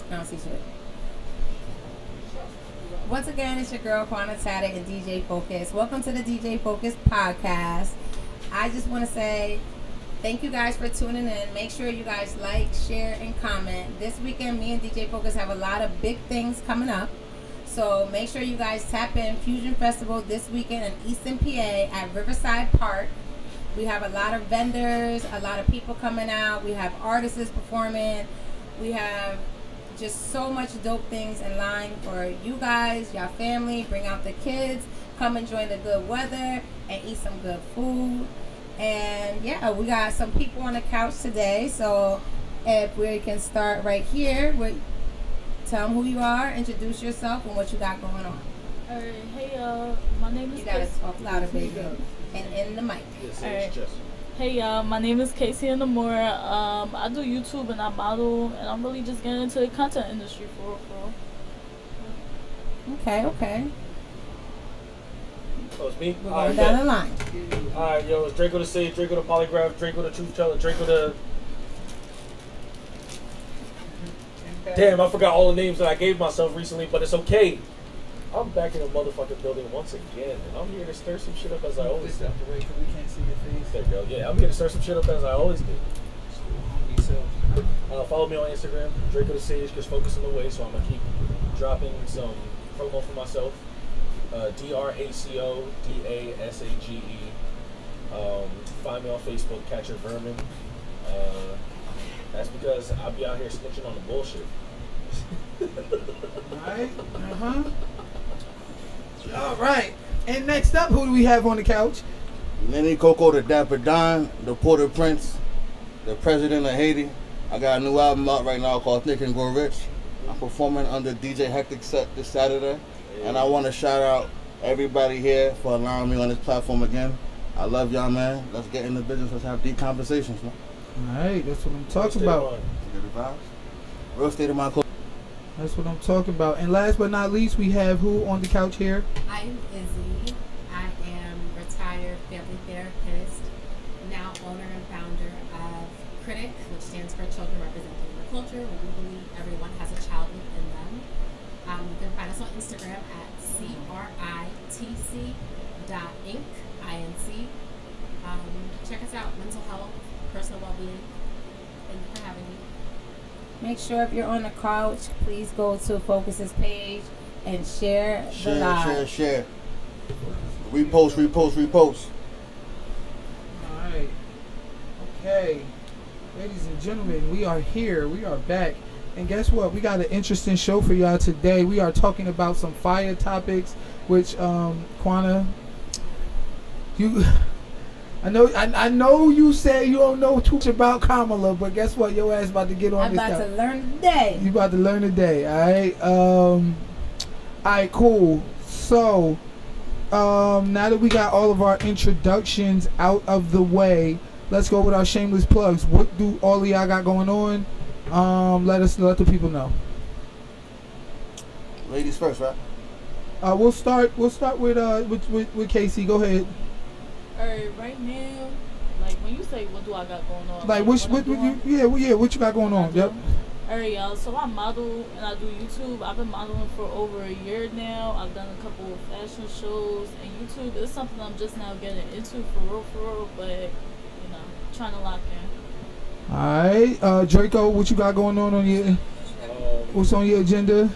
I don't see shit. Once again, it's your girl, Quanta Taddick and DJ Focus. Welcome to the DJ Focus podcast. I just want to say thank you guys for tuning in. Make sure you guys like, share, and comment. This weekend, me and DJ Focus have a lot of big things coming up. So make sure you guys tap in Fusion Festival this weekend in Easton, PA at Riverside Park. We have a lot of vendors, a lot of people coming out. We have artists performing. We have just so much dope things in line for you guys, your family. Bring out the kids. Come enjoy the good weather and eat some good food. And yeah, we got some people on the couch today. So if we can start right here, tell them who you are, introduce yourself, and what you got going on. Alright, hey my name is You gotta talk louder, baby, and in the mic. Yes, Alright. Jess. Hey my name is Casey Namora. I do YouTube and I model, and I'm really just getting into the content industry for real. Okay. Oh, it's me? We're going down the line. Alright, yo, it's Draco the Sage, Draco the Polygraph, Draco the Truth Teller, Draco the... Damn, I forgot all the names that I gave myself recently, but it's okay. I'm back in the motherfucking building once again, and I'm here to stir some shit up as I always do. We can't see your face. There you go. Yeah, I'm here to stir some shit up as I always do. Follow me on Instagram, Draco the Sage, just focus on the way, so I'm going to keep dropping some promo for myself. DRACO DASAGE. Find me on Facebook, Catcher Vermin. That's because I'll be out here snitching on the bullshit. Alright. Alright. And next up, who do we have on the couch? Lenny Coco, the Dapper Don, the Porter Prince, the President of Haiti. I got a new album out right now called Think and Grow Rich. I'm performing under DJ Hectic Set this Saturday. And I want to shout out everybody here for allowing me on this platform again. I love y'all, man. Let's get in the business. Let's have deep conversations, man. Alright, that's what I'm talking about. Get the vibes? Real State of Mind. That's what I'm talking about. And last but not least, we have who on the couch here? I'm Izzy. I am retired family therapist, now owner and founder of Critic, which stands for Children Representing the Culture, where we believe everyone has a child within them. You can find us on Instagram at CRITC.inc, INC. Check us out, mental health, personal well-being. Thank you for having me. Make sure if you're on the couch, please go to Focus's page and share the live. Share. Repost. Alright. Okay. Ladies and gentlemen, we are here. We are back. And guess what? We got an interesting show for y'all today. We are talking about some fire topics, which Quanta, I know you say you don't know too much about Kamala, but guess what? Your ass about to get on I'm this. about to learn today. You about to learn today, alright? Alright, cool. So, now that we got all of our introductions out of the way, let's go with our shameless plugs. What do all of y'all got going on? Let the people know. Ladies first, right? We'll start with Casey. Go ahead. Alright, right now, like when you say what do I got going on? Like what you got going on? Yep. Alright, y'all. So I model and I do YouTube. I've been modeling for over a year now. I've done a couple of fashion shows, and YouTube is something I'm just now getting into for real. But you know, trying to lock in. Alright, Draco, what you got going on your? What's on your agenda?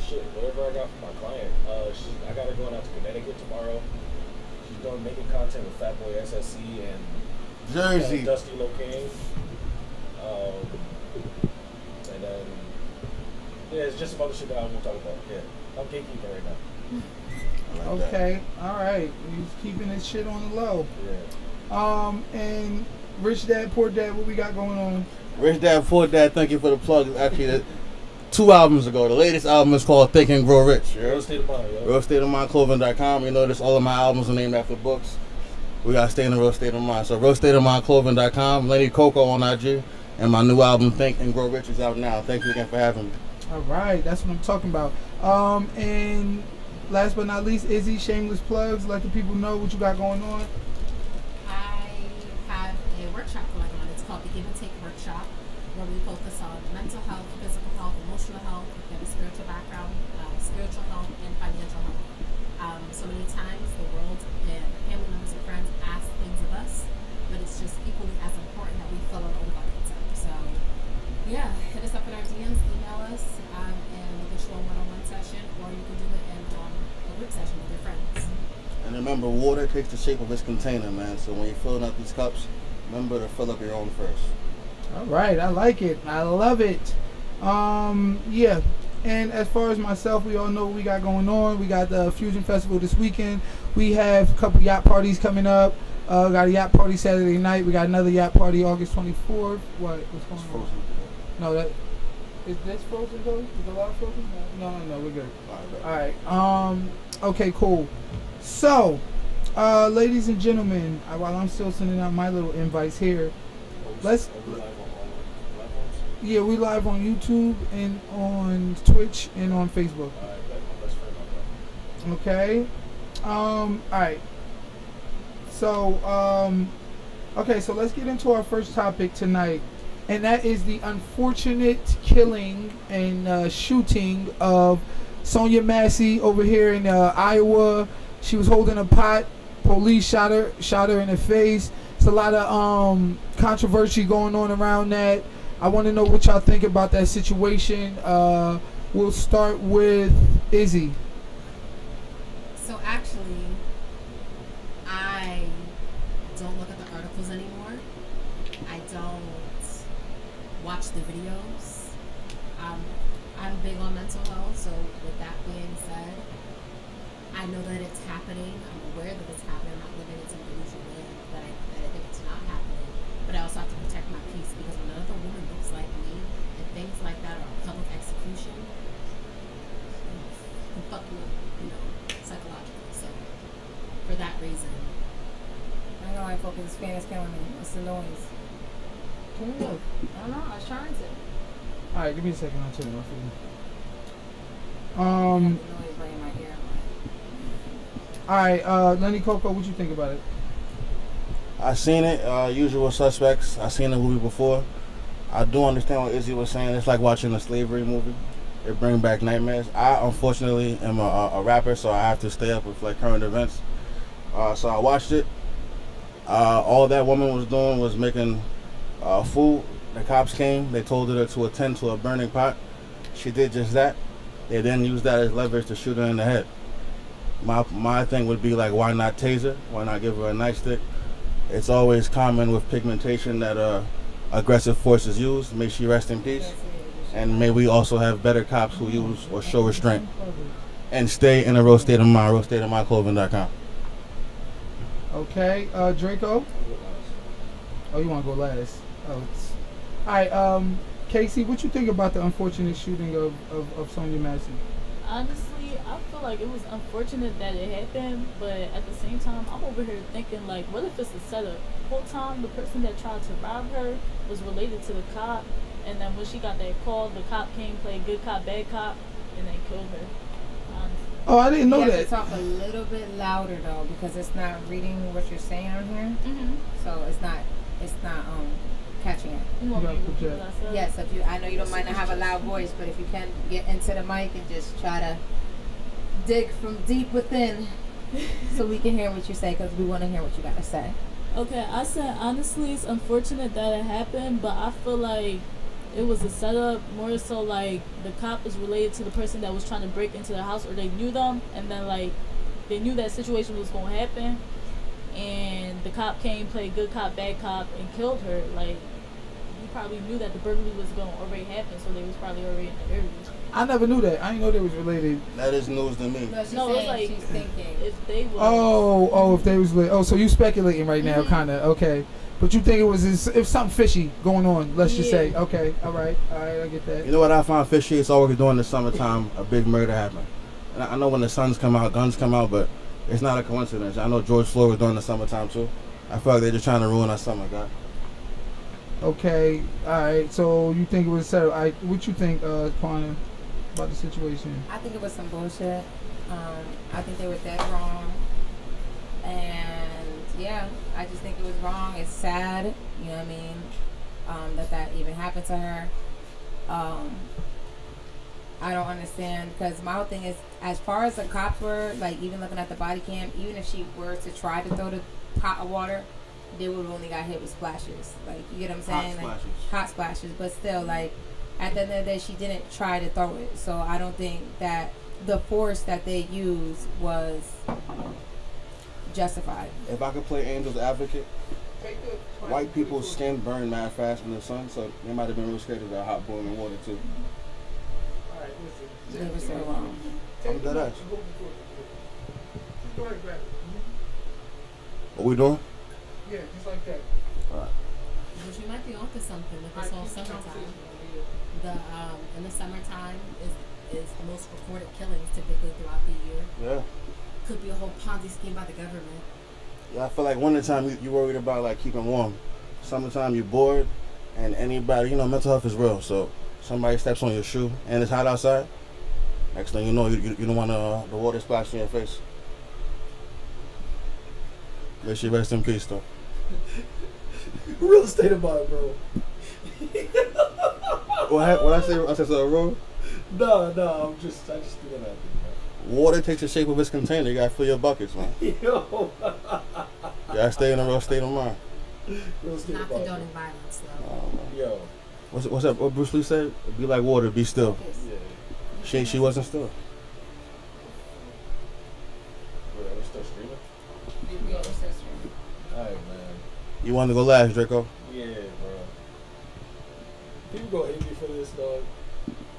Shit, whatever I got for my client. I got her going out to Connecticut tomorrow. She's doing making content with Fatboy SSC and Jersey. Dusty Locane. And then it's just some other shit that I won't talk about. Yeah, I'm gatekeeping right now. Okay, alright. He's keeping his shit on the low. Yeah. And Rich Dad, Poor Dad, what we got going on? Rich Dad, Poor Dad, thank you for the plug. Actually, 2 albums ago. The latest album is called Think and Grow Rich. Real State of Mind, yo. RealStateOfMindClothing.com. You notice all of my albums are named after books. We gotta stay in the real state of mind. So RealStateOfMindClothing.com, Lenny Coco on IG, and my new album Think and Grow Rich is out now. Thank you again for having me. Alright, that's what I'm talking about. And last but not least, Izzy, shameless plugs. Let the people know what you got going on. I have a workshop going on. It's called the Give and Take Workshop, where we focus on mental health, physical health, emotional health, if you have a spiritual background, spiritual health, and financial health. So many times the world and family members and friends ask things of us, but it's just equally as important that we fill our own buckets up. So, yeah, hit us up in our DMs, email us, and we'll get you a one-on-one session, or you can do it in a group session with your friends. And remember, water takes the shape of its container, man. So when you're filling up these cups, remember to fill up your own first. All right, I like it. I love it. Yeah. And as far as myself, we all know what we got going on. We got the Fusion Festival this weekend. We have a couple yacht parties coming up. We got a yacht party Saturday night. We got another yacht party August 24th. What's going on? No, that is this frozen though? Is the lot frozen? No, we're good. All right. Okay, cool. So, ladies and gentlemen, while I'm still sending out my little invites here, let's. Yeah, we live on YouTube and on Twitch and on Facebook. Okay. All right. So, okay, so let's get into our first topic tonight, and that is the unfortunate killing and shooting of Sonia Massey over here in Iowa. She was holding a pot. Police shot her in the face. It's a lot of controversy going on around that. I want to know what y'all think about that situation. We'll start with Izzy. So actually, I don't look at the articles anymore. I don't watch the videos. I'm big on mental health, so with that being said, I know that it's happening. I'm aware that it's happening. I'm not living in some delusional way that I think it's not happening. But I also have to protect my peace, because when another woman looks like me and things like that are a public execution, can fuck you up, psychologically. So for that reason. I know I focus. This fan is killing me. What's the noise? Turn it up. I don't know. I was trying to. All right, give me a second. I'll turn it off for you. The noise right in my ear. All right, Lenny Coco, what you think about it? I seen it, Usual Suspects. I seen the movie before. I do understand what Izzy was saying. It's like watching a slavery movie. It brings back nightmares. I unfortunately am a rapper, so I have to stay up with like current events. So I watched it. All that woman was doing was making food. The cops came. They told her to attend to a burning pot. She did just that. They then used that as leverage to shoot her in the head. My thing would be like, why not tase her? Why not give her a nightstick? It's always common with pigmentation that aggressive force is used. May she rest in peace. And may we also have better cops who use or show restraint. And stay in a real state of mind, realstateofmyclothing.com. Okay, Draco? Oh, you want to go last? Oh, all right, Casey, what you think about the unfortunate shooting of Sonia Massey? Honestly, I feel like it was unfortunate that it happened, but at the same time, I'm over here thinking, like, what if it's a setup? The whole time, the person that tried to rob her was related to the cop, and then when she got that call, the cop came, played good cop, bad cop, and then killed her. Honestly. Oh, I didn't know You that. have to talk a little bit louder though, because it's not reading what you're saying on here, Mm-hmm. so it's not catching it. You want me to You repeat gotta what I said? Yes, if you, I know you don't mind to have a loud voice, but if you can get into the mic and just try to dig from deep within, so we can hear what you say, because we want to hear what you got to say. Okay, I said honestly, it's unfortunate that it happened, but I feel like it was a setup. More so, like the cop is related to the person that was trying to break into the house, or they knew them, and then like they knew that situation was gonna happen, and the cop came, played good cop, bad cop, and killed her. Like you probably knew that the burglary was gonna already happen, so they was probably already in the area. I never knew that. I didn't know they was related. That is news to me. No, she's No, it's saying like she's thinking. if they was. Oh, if they was related. Oh, so you speculating right now, Mhm. kind of. Okay. But you think it was if something fishy going on, let's just say. Yeah. Okay, all right, I get that. You know what I find fishy? It's always during the summertime a big murder happened. And I know when the suns come out, guns come out, but it's not a coincidence. I know George Floyd was during the summertime too. I feel like they're just trying to ruin our summer, God. Okay, all right. So you think it was set up? What you think, Quana, about the situation? I think it was some bullshit. I think they were dead wrong. And yeah, I just think it was wrong. It's sad, you know what I mean? that even happened to her. I don't understand, because my whole thing is, as far as the cops were, like, even looking at the body cam, even if she were to try to throw the pot of water, they would have only got hit with splashes. Like, you get what I'm saying? Hot splashes. But still, like, at the end of the day, she didn't try to throw it. So I don't think that the force that they used was justified. If I could play angel's advocate, white people's skin burn mad fast in the sun, so they might have been real scared of that hot boiling water too. They were so wrong. I'm dead ass. What we doing? Yeah, just like that. Alright. Which you might be onto something with this whole summertime. In the summertime is the most recorded killings typically throughout the year. Yeah. Could be a whole Ponzi scheme by the government. Yeah, I feel like wintertime you worried about like keeping warm. Summertime you're bored, and anybody, mental health is real. So somebody steps on your shoe and it's hot outside. Next thing you know, you don't want the water splash in your face. May she rest in peace, though. Real estate about it, bro. What I say? I said something wrong? No, I just threw that out there. Water takes the shape of its container. You gotta fill your buckets, man. Yo. You gotta stay in a real state of mind. Real estate Not about it. condoning violence, though. Yo. What's that? What Bruce Lee said? Be like water, be still. Yeah. She wasn't still. We're still streaming? Alright, man. You wanted to go last, Draco? Yeah, bro. People go hate me for this, dog.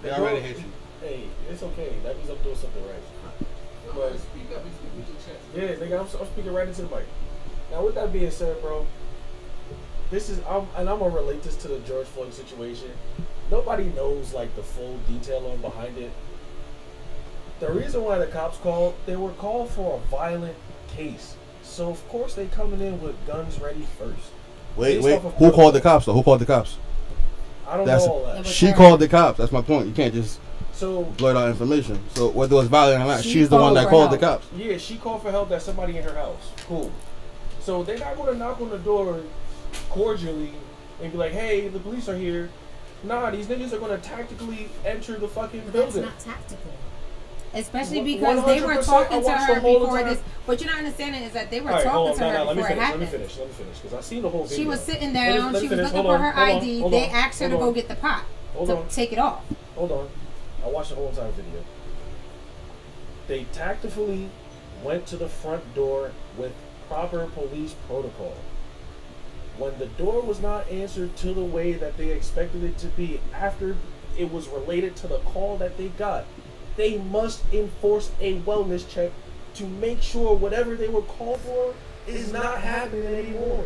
They already hate you. Hey, it's okay. That means I'm doing something right. But, yeah, nigga, I'm speaking right into the mic. Now, with that being said, bro, I'm gonna relate this to the George Floyd situation. Nobody knows like the full detail on behind it. The reason why the cops called, they were called for a violent case. So of course they coming in with guns ready first. Wait. Who called the cops though? Who called the cops? I don't know all that. She called the cops. That's my point. You can't just So blurt out information. So whether it was violent or not, she's the one that called the cops. yeah, she called for help. That somebody in her house. Cool. So they're not gonna knock on the door cordially and be like, "Hey, the police are here." Nah, these niggas are gonna tactically enter the fucking But that's building. not tactical. Especially because they were 100%, talking to I watched her the whole before time. this. What you're not understanding is that they were All right, talking hold on, to her let me before it finish. Let happened. me finish. Because I seen the whole video. She was sitting Let down. me She was finish. looking Hold for on, her hold on, ID. hold They on, asked her to hold go on. get the pot Hold to on. take it off. Hold on. I watched the whole entire video. They tactfully went to the front door with proper police protocol. When the door was not answered to the way that they expected it to be after it was related to the call that they got, they must enforce a wellness check to make sure whatever they were called for is not happening anymore.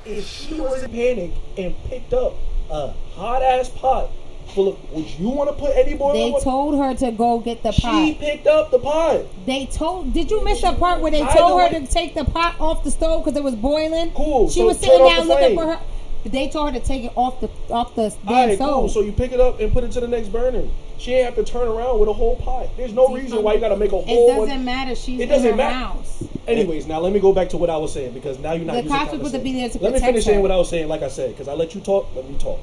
If she wasn't panicked and picked up a hot ass pot full of, would you want to put any more? They told her to go get the She pot. picked up the pot. Did you miss the part where they I told know her to take the pot off the stove because it was boiling? Cool. She so was turn sitting off down the looking flame. for her. They told her to take it off the damn Alright, stove. cool. So you pick it up and put it to the next burner. She ain't have to turn around with a whole pot. There's no reason why you gotta make a It whole doesn't one. matter. She's It doesn't in her matter. house. Anyways, now let me go back to what I was saying because now you're not The using cops were common supposed to be sense. there to Let me protect finish saying her. what I was saying, like I said, because I let you talk. Let me talk.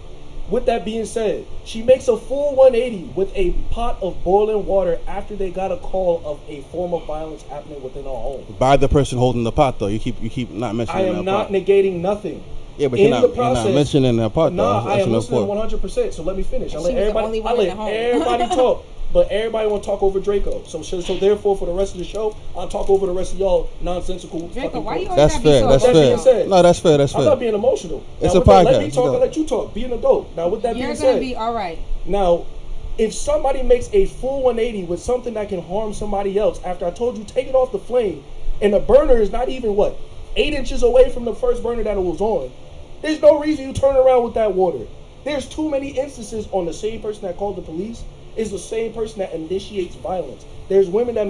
With that being said, she makes a full 180 with a pot of boiling water after they got a call of a form of violence happening within our home. By the person holding the pot, though. You keep not mentioning I that am not pot. negating nothing. Yeah, but in you're the not process, mentioning that part, though. Nah, I That's am an listening important. 100%. So let me finish. I She let was the only one in the home. everybody talk, but everybody want to talk over Draco. So therefore, for the rest of the show, I'll talk over the rest of y'all nonsensical. Draco, fucking why you points. always That's gotta be fair. so That's That being fair. emotional? said, No, that's fair. That's I'm not fair. being emotional. It's Now, a with that, Let podcast. me talk. You I know. let you talk. Be an adult. Now, with that You're being gonna said, be all right. now, if somebody makes a full 180 with something that can harm somebody else, after I told you take it off the flame, and the burner is not even 8 inches away from the first burner that it was on, there's no reason you turn around with that water. There's too many instances on the same person that called the police is the same person that initiates violence. There's women that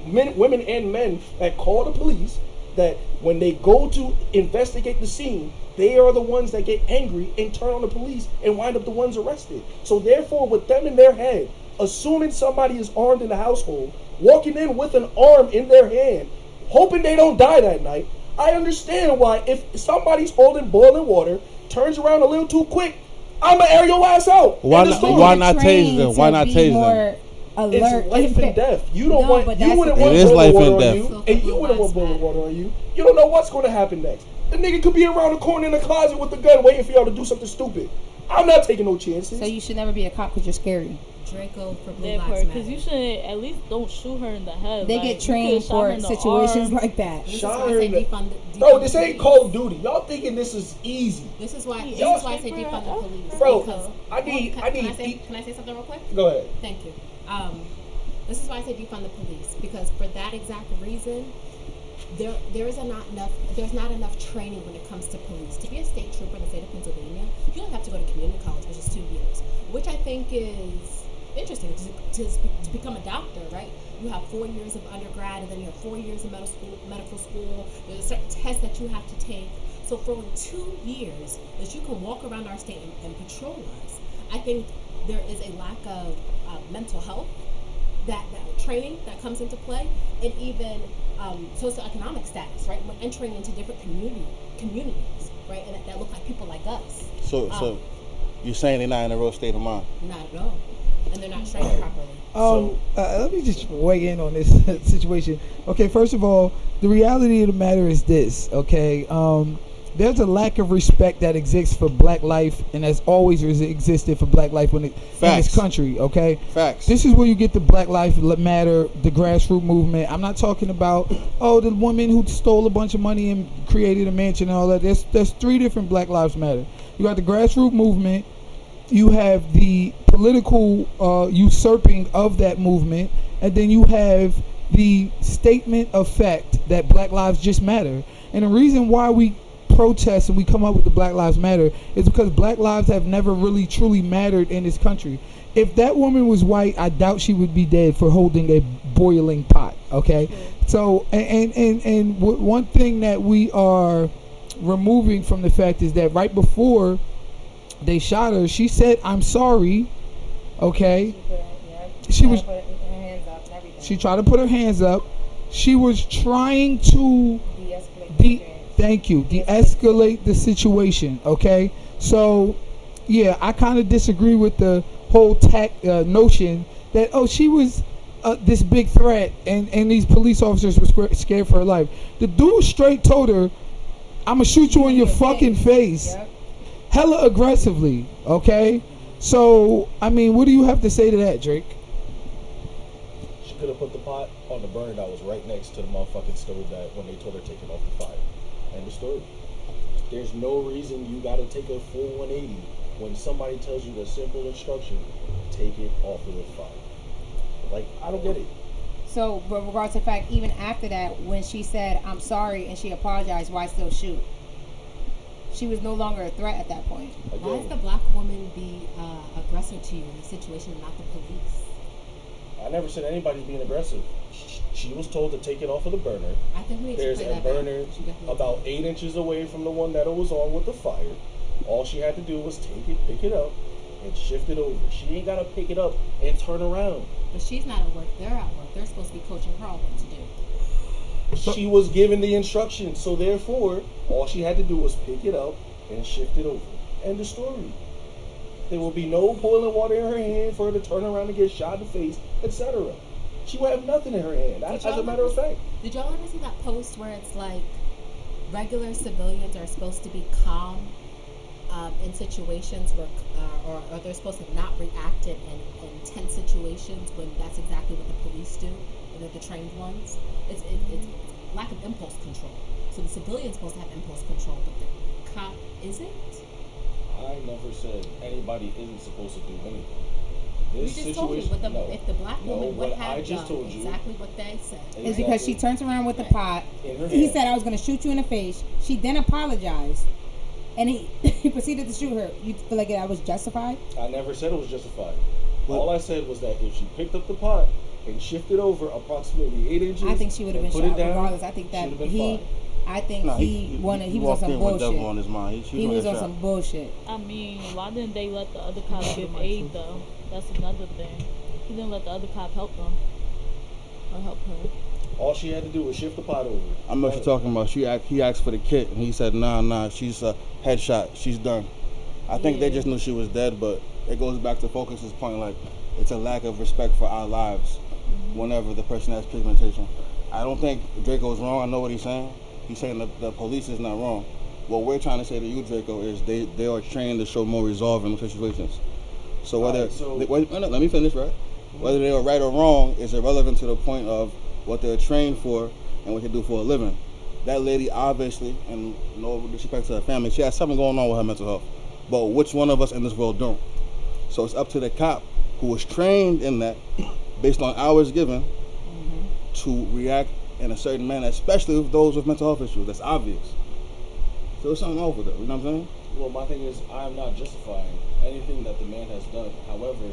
women and men that call the police that when they go to investigate the scene, they are the ones that get angry and turn on the police and wind up the ones arrested. So therefore, with them in their head, assuming somebody is armed in the household, walking in with an arm in their hand, hoping they don't die that night, I understand why if somebody's holding boiling water, turns around a little too quick, I'ma air your ass out. Why End of not? story. Why not Trained tase them? to Why not be tase them? more alert. It's life and death. You don't No, want. but You that's wouldn't the want thing. It is boiling life water and on death. you, and you wouldn't want boiling water on you. You don't know what's going to happen next. The nigga could be around the corner in the closet with the gun, waiting for y'all to do something stupid. I'm not taking no chances. So you should never be a cop because you're scary. Draco for Blue That Lives part, Matter. because you should at least don't shoot her in the head. They like, get you trained could've shot her for in the situations arm. like that. This is Shot why I her say in the- defund Bro, this the ain't police. Call of Duty. Y'all thinking this is easy. This is why I say Bro, defund the police. Bro, because, I need- Can I say something real quick? Go ahead. Thank you. This is why I say defund the police, because for that exact reason, there's not enough training when it comes to police. To be a state trooper in the state of Pennsylvania, you only have to go to community college, which is 2 years, which I think is interesting. To become a doctor, right? You have 4 years of undergrad, and then you have 4 years of medical school. There's a certain test that you have to take. So for 2 years that you can walk around our state and patrol us, I think there is a lack of mental health, that training that comes into play, and even socioeconomic status, right? When entering into different communities, right? And that look like people like us. So you're saying they're not in a real state of mind? Not at all. And they're not trained properly. Let me just weigh in on this situation. Okay, first of all, the reality of the matter is this. Okay, there's a lack of respect that exists for Black life, and has always existed for Black life in this country. Okay, Facts. this is where you get the Black Lives Matter, the grassroots movement. I'm not talking about the woman who stole a bunch of money and created a mansion and all that. There's 3 different Black Lives Matter. You got the grassroots movement. You have the political usurping of that movement, and then you have the statement of fact that Black lives just matter. And the reason why we protest and we come up with the Black Lives Matter is because Black lives have never really truly mattered in this country. If that woman was white, I doubt she would be dead for holding a boiling pot. Okay, so and one thing that we are removing from the fact is that right before they shot her, she said, "I'm sorry." Okay, she tried to put her hands up. She was trying to de-escalate the situation. Okay, so yeah, I kind of disagree with the whole notion that she was this big threat and these police officers were scared for her life. The dude straight told her, "I'm gonna shoot you in your fucking face." Yep. Hella aggressively. Okay, so I mean, what do you have to say to that, Drake? She could have put the pot on the burner that was right next to the motherfucking stove that when they told her to take it off the fire. End of story. There's no reason you gotta take a full 180 when somebody tells you the simple instruction, take it off of the fire. Like, I don't get it. So, with regards to the fact, even after that, when she said, "I'm sorry," and she apologized, why still shoot? She was no longer a threat at that point. Why is the Black woman the aggressor to you in this situation, and not the police? I never said anybody's being aggressive. She was told to take it off of the burner. I think we need There's to play a that burner back. She definitely about did. 8 inches away from the one that it was on with the fire. All she had to do was take it, pick it up, and shift it over. She ain't gotta pick it up and turn around. But she's not at work. They're at work. They're supposed to be coaching her on what to do. She was given the instructions, so therefore, all she had to do was pick it up and shift it over. End of story. There will be no boiling water in her hand for her to turn around and get shot in the face, etc. She will have nothing in her hand, as a matter of fact. Did y'all ever see that post where it's like regular civilians are supposed to be calm in situations where, or they're supposed to not react in tense situations when that's exactly what the police do, and they're the trained ones? It's lack of impulse control. So the civilian's supposed to have impulse control, but the cop isn't? I never said anybody isn't supposed to do anything. You just told me if the Black woman would what I have just done told you exactly what they said. It's because she turns around with the pot. In her He hand. said, "I was going to shoot you in the face." She then apologized, and he he proceeded to shoot her. You feel like that was justified? I never said it was justified. All I said was that if she picked up the pot and shifted over approximately 8 inches, I think she would have been and shot put it down, regardless. I think that she'd have been he, fine. I think Nah, he wanted. He was on walked some in with devil on bullshit. his mind. He was on some bullshit. I mean, why didn't they let the other cop give aid though? That's another thing. He didn't let the other cop help them or help her. All she had to do was shift the pot over. I know what you're talking about. He asked for the kit, and he said, nah, she's a headshot. She's done. I think they just knew she was dead, but it goes back to Focus's point, like, it's a lack of respect for our lives whenever the person has pigmentation. I don't think Draco's wrong. I know what he's saying. He's saying the police is not wrong. What we're trying to say to you, Draco, is they are trained to show more resolve in situations. So whether, let me finish, right? Whether they are right or wrong is irrelevant to the point of what they're trained for and what they do for a living. That lady obviously, and no disrespect to her family, she has something going on with her mental health. But which one of us in this world don't? So it's up to the cop who was trained in that, based on hours given, to react in a certain manner, especially with those with mental health issues. That's obvious. So there's something over there, you know what I'm saying? Well, my thing is, I am not justifying anything that the man has done. However,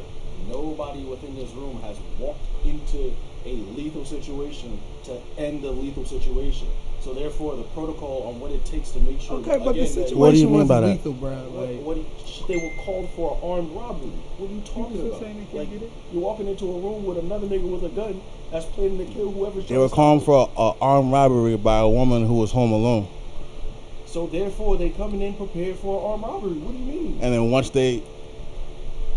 nobody within this room has walked into a lethal situation to end a lethal situation. So therefore, the protocol on what it takes to make sure. Okay, but the again, that- situation What do you mean by wasn't that? lethal, bro. Like, they were called for an armed robbery. What are you talking still about? saying they can't Like, get it? you're walking into a room with another nigga with a gun that's planning to kill whoever's They were calling for an armed robbery by a woman who was home alone. So therefore, they coming in prepared for an armed robbery. What do you mean? And then once they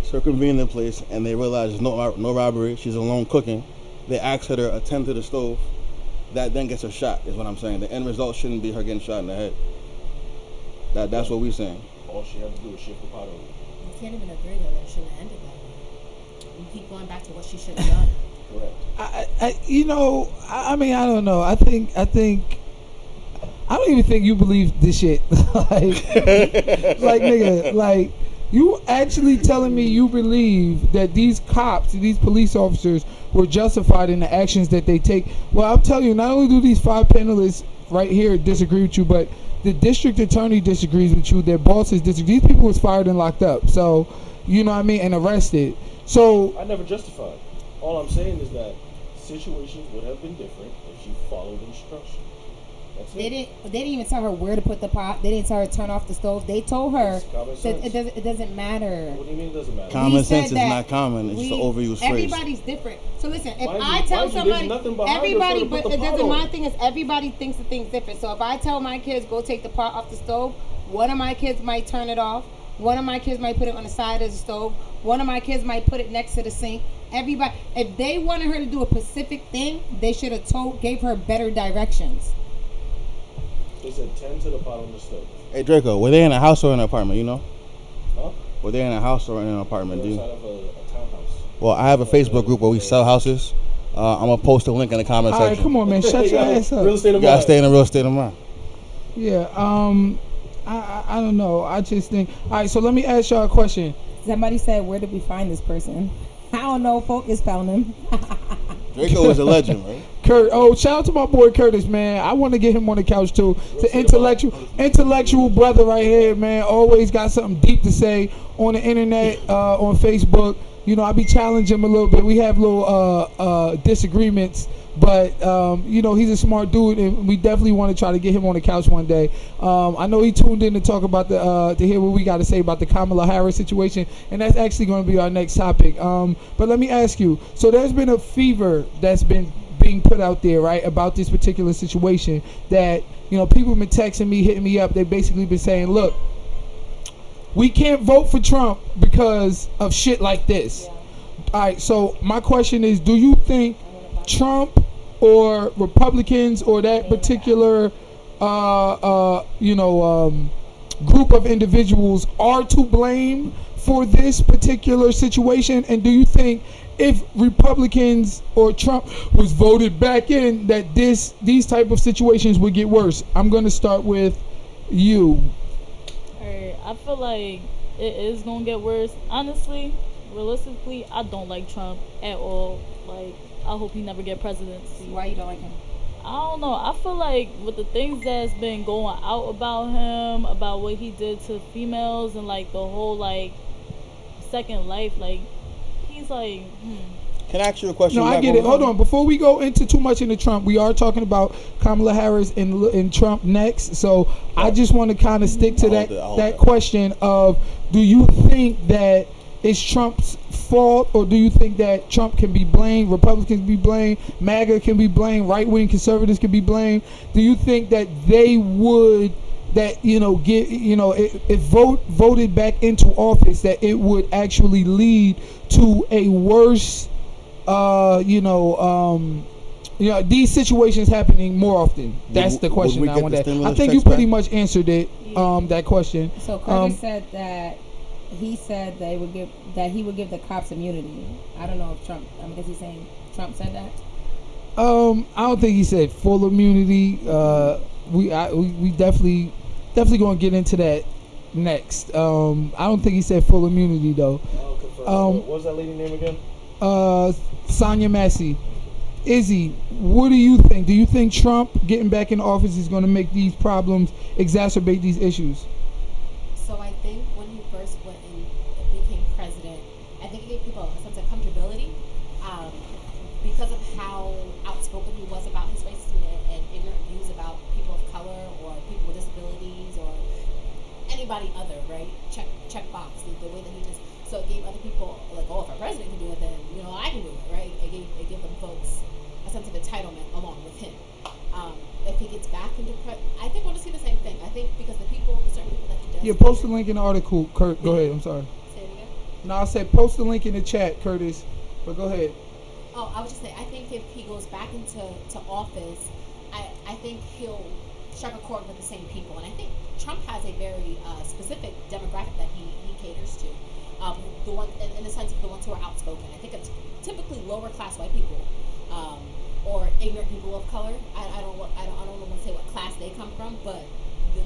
circumvene the place and they realize there's no robbery, she's alone cooking, they ask her to attend to the stove. That then gets her shot, is what I'm saying. The end result shouldn't be her getting shot in the head. That's what we're saying. All she had to do was shift the pot over. You can't even agree that it shouldn't have ended that way. You keep going back to what she should have done. Correct. I mean, I don't know. I don't even think you believe this shit. like nigga, like you actually telling me you believe that these cops, these police officers were justified in the actions that they take. Well, I'm telling you, not only do these 5 panelists right here disagree with you, but the district attorney disagrees with you, their bosses disagree. These people was fired and locked up. So, you know what I mean, and arrested. So I never justified. All I'm saying is that situations would have been different if she followed instructions. That's They it. didn't even tell her where to put the pot. They didn't tell her to turn off the stove. They told her It's common that sense. it doesn't matter. What do you mean it doesn't matter? Common We said sense is that not common. It's just an overused phrase. Everybody's different. So listen, if Mind you- I tell mind you, there's somebody, nothing behind her everybody, for her to but put it the pot doesn't. My on. thing is everybody thinks the thing's different. So if I tell my kids go take the pot off the stove, one of my kids might turn it off. One of my kids might put it on the side of the stove. One of my kids might put it next to the sink. Everybody, if they wanted her to do a specific thing, they should have gave her better directions. They said 10 to the pot on the stove. Hey Draco, were they in a house or an apartment? You know? Huh? Were they in a house or in an apartment? Do Inside you? of a townhouse. Well, I have a Facebook group where we sell houses. I'm gonna post a link in the comment all right, section. come on, man, shut your ass up. Real estate You of gotta mind. stay in the real state of mind. Yeah. I don't know. I just think. All right, so let me ask y'all a question. Somebody said, "Where did we find this person?" I don't know. Focus found him. Draco is a legend, right? Kurt, shout out to my boy Curtis, man. I want to get him on the couch too. It's an intellectual brother right here, man. Always got something deep to say on the internet, on Facebook. You know, I be challenging him a little bit. We have little disagreements, but you know, he's a smart dude, and we definitely want to try to get him on the couch one day. I know he tuned in to talk about to hear what we got to say about the Kamala Harris situation, and that's actually going to be our next topic. But let me ask you. So there's been a fever that's been being put out there, right, about this particular situation. That, you know, people have been texting me, hitting me up. They basically been saying, look, we can't vote for Trump because of shit like this. All right, so my question is, do you think Trump or Republicans or that particular group of individuals are to blame for this particular situation? And do you think if Republicans or Trump was voted back in, that these type of situations would get worse? I'm going to start with you. Alright, I feel like it is gonna get worse. Honestly, realistically, I don't like Trump at all. Like, I hope he never get presidency. Why you don't like him? I don't know. I feel like with the things that's been going out about him, about what he did to females, and like the whole like second life, like he's like, Can I ask you a question? No, I get it. Hold on. Before we go into too much into Trump, we are talking about Kamala Harris and Trump next. So I just want to kind of stick to that question of, do you think that it's Trump's fault, or do you think that Trump can be blamed, Republicans can be blamed, MAGA can be blamed, right-wing conservatives can be blamed? Do you think that they would, that, you know, get, you know, if voted back into office, that it would actually lead to a worse, these situations happening more often? That's the question we I get want the to. I stimulus think you checks pretty back? much answered it. That question. So Curtis said that he said they would give he would give the cops immunity. I don't know if Trump. I guess he's saying Trump said that. I don't think he said full immunity. We definitely gonna get into that next. I don't think he said full immunity though. I'll confirm. What was that lady name again? Sonia Massey. Izzy, what do you think? Do you think Trump getting back in office is going to make these problems, exacerbate these issues? So I think when he first went and became president, I think it gave people a sense of comfortability because of how outspoken he was about his racism and ignorant views about people of color or people with disabilities or anybody other, right? Check box, the way that he just, so it gave other people like, oh, if our president can do it, then, you know, I can do it, right? It gave them folks a sense of entitlement along with him. If he gets back into I think we'll just see the same thing. I think because the certain people that he does. Yeah, post the link in the article, Kurt. Go ahead. I'm sorry. Say it again. No, I said post the link in the chat, Curtis. But go ahead. Oh, I was just saying, I think if he goes back into office, I think he'll strike a chord with the same people. And I think Trump has a very specific demographic that he caters to. The one in the sense of the ones who are outspoken. I think it's typically lower class white people, or ignorant people of color. I don't want to say what class they come from, but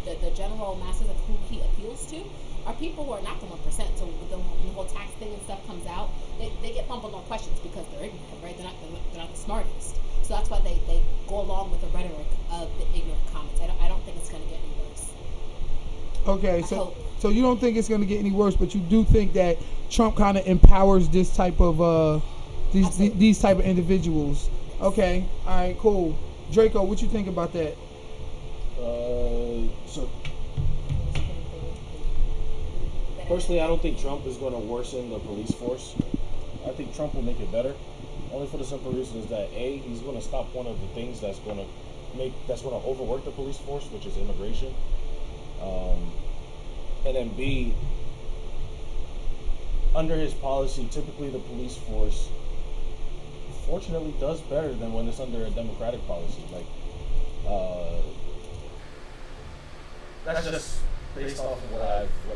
the general masses of who he appeals to are people who are not the 1%. So when the whole tax thing and stuff comes out, they get fumbled on questions because they're ignorant, right? They're not the smartest. So that's why they go along with the rhetoric of the ignorant comments. I don't think it's going to get any worse. Okay, so you don't think it's going to get any worse, but you do think that Trump kind of empowers this type of these type of individuals. Okay, all right, cool. Draco, what you think about that? So personally, I don't think Trump is going to worsen the police force. I think Trump will make it better, only for the simple reason is that A, he's going to stop one of the things that's going to overwork the police force, which is immigration, and then B, under his policy, typically the police force fortunately does better than when it's under a Democratic policy. Like, that's just based off of what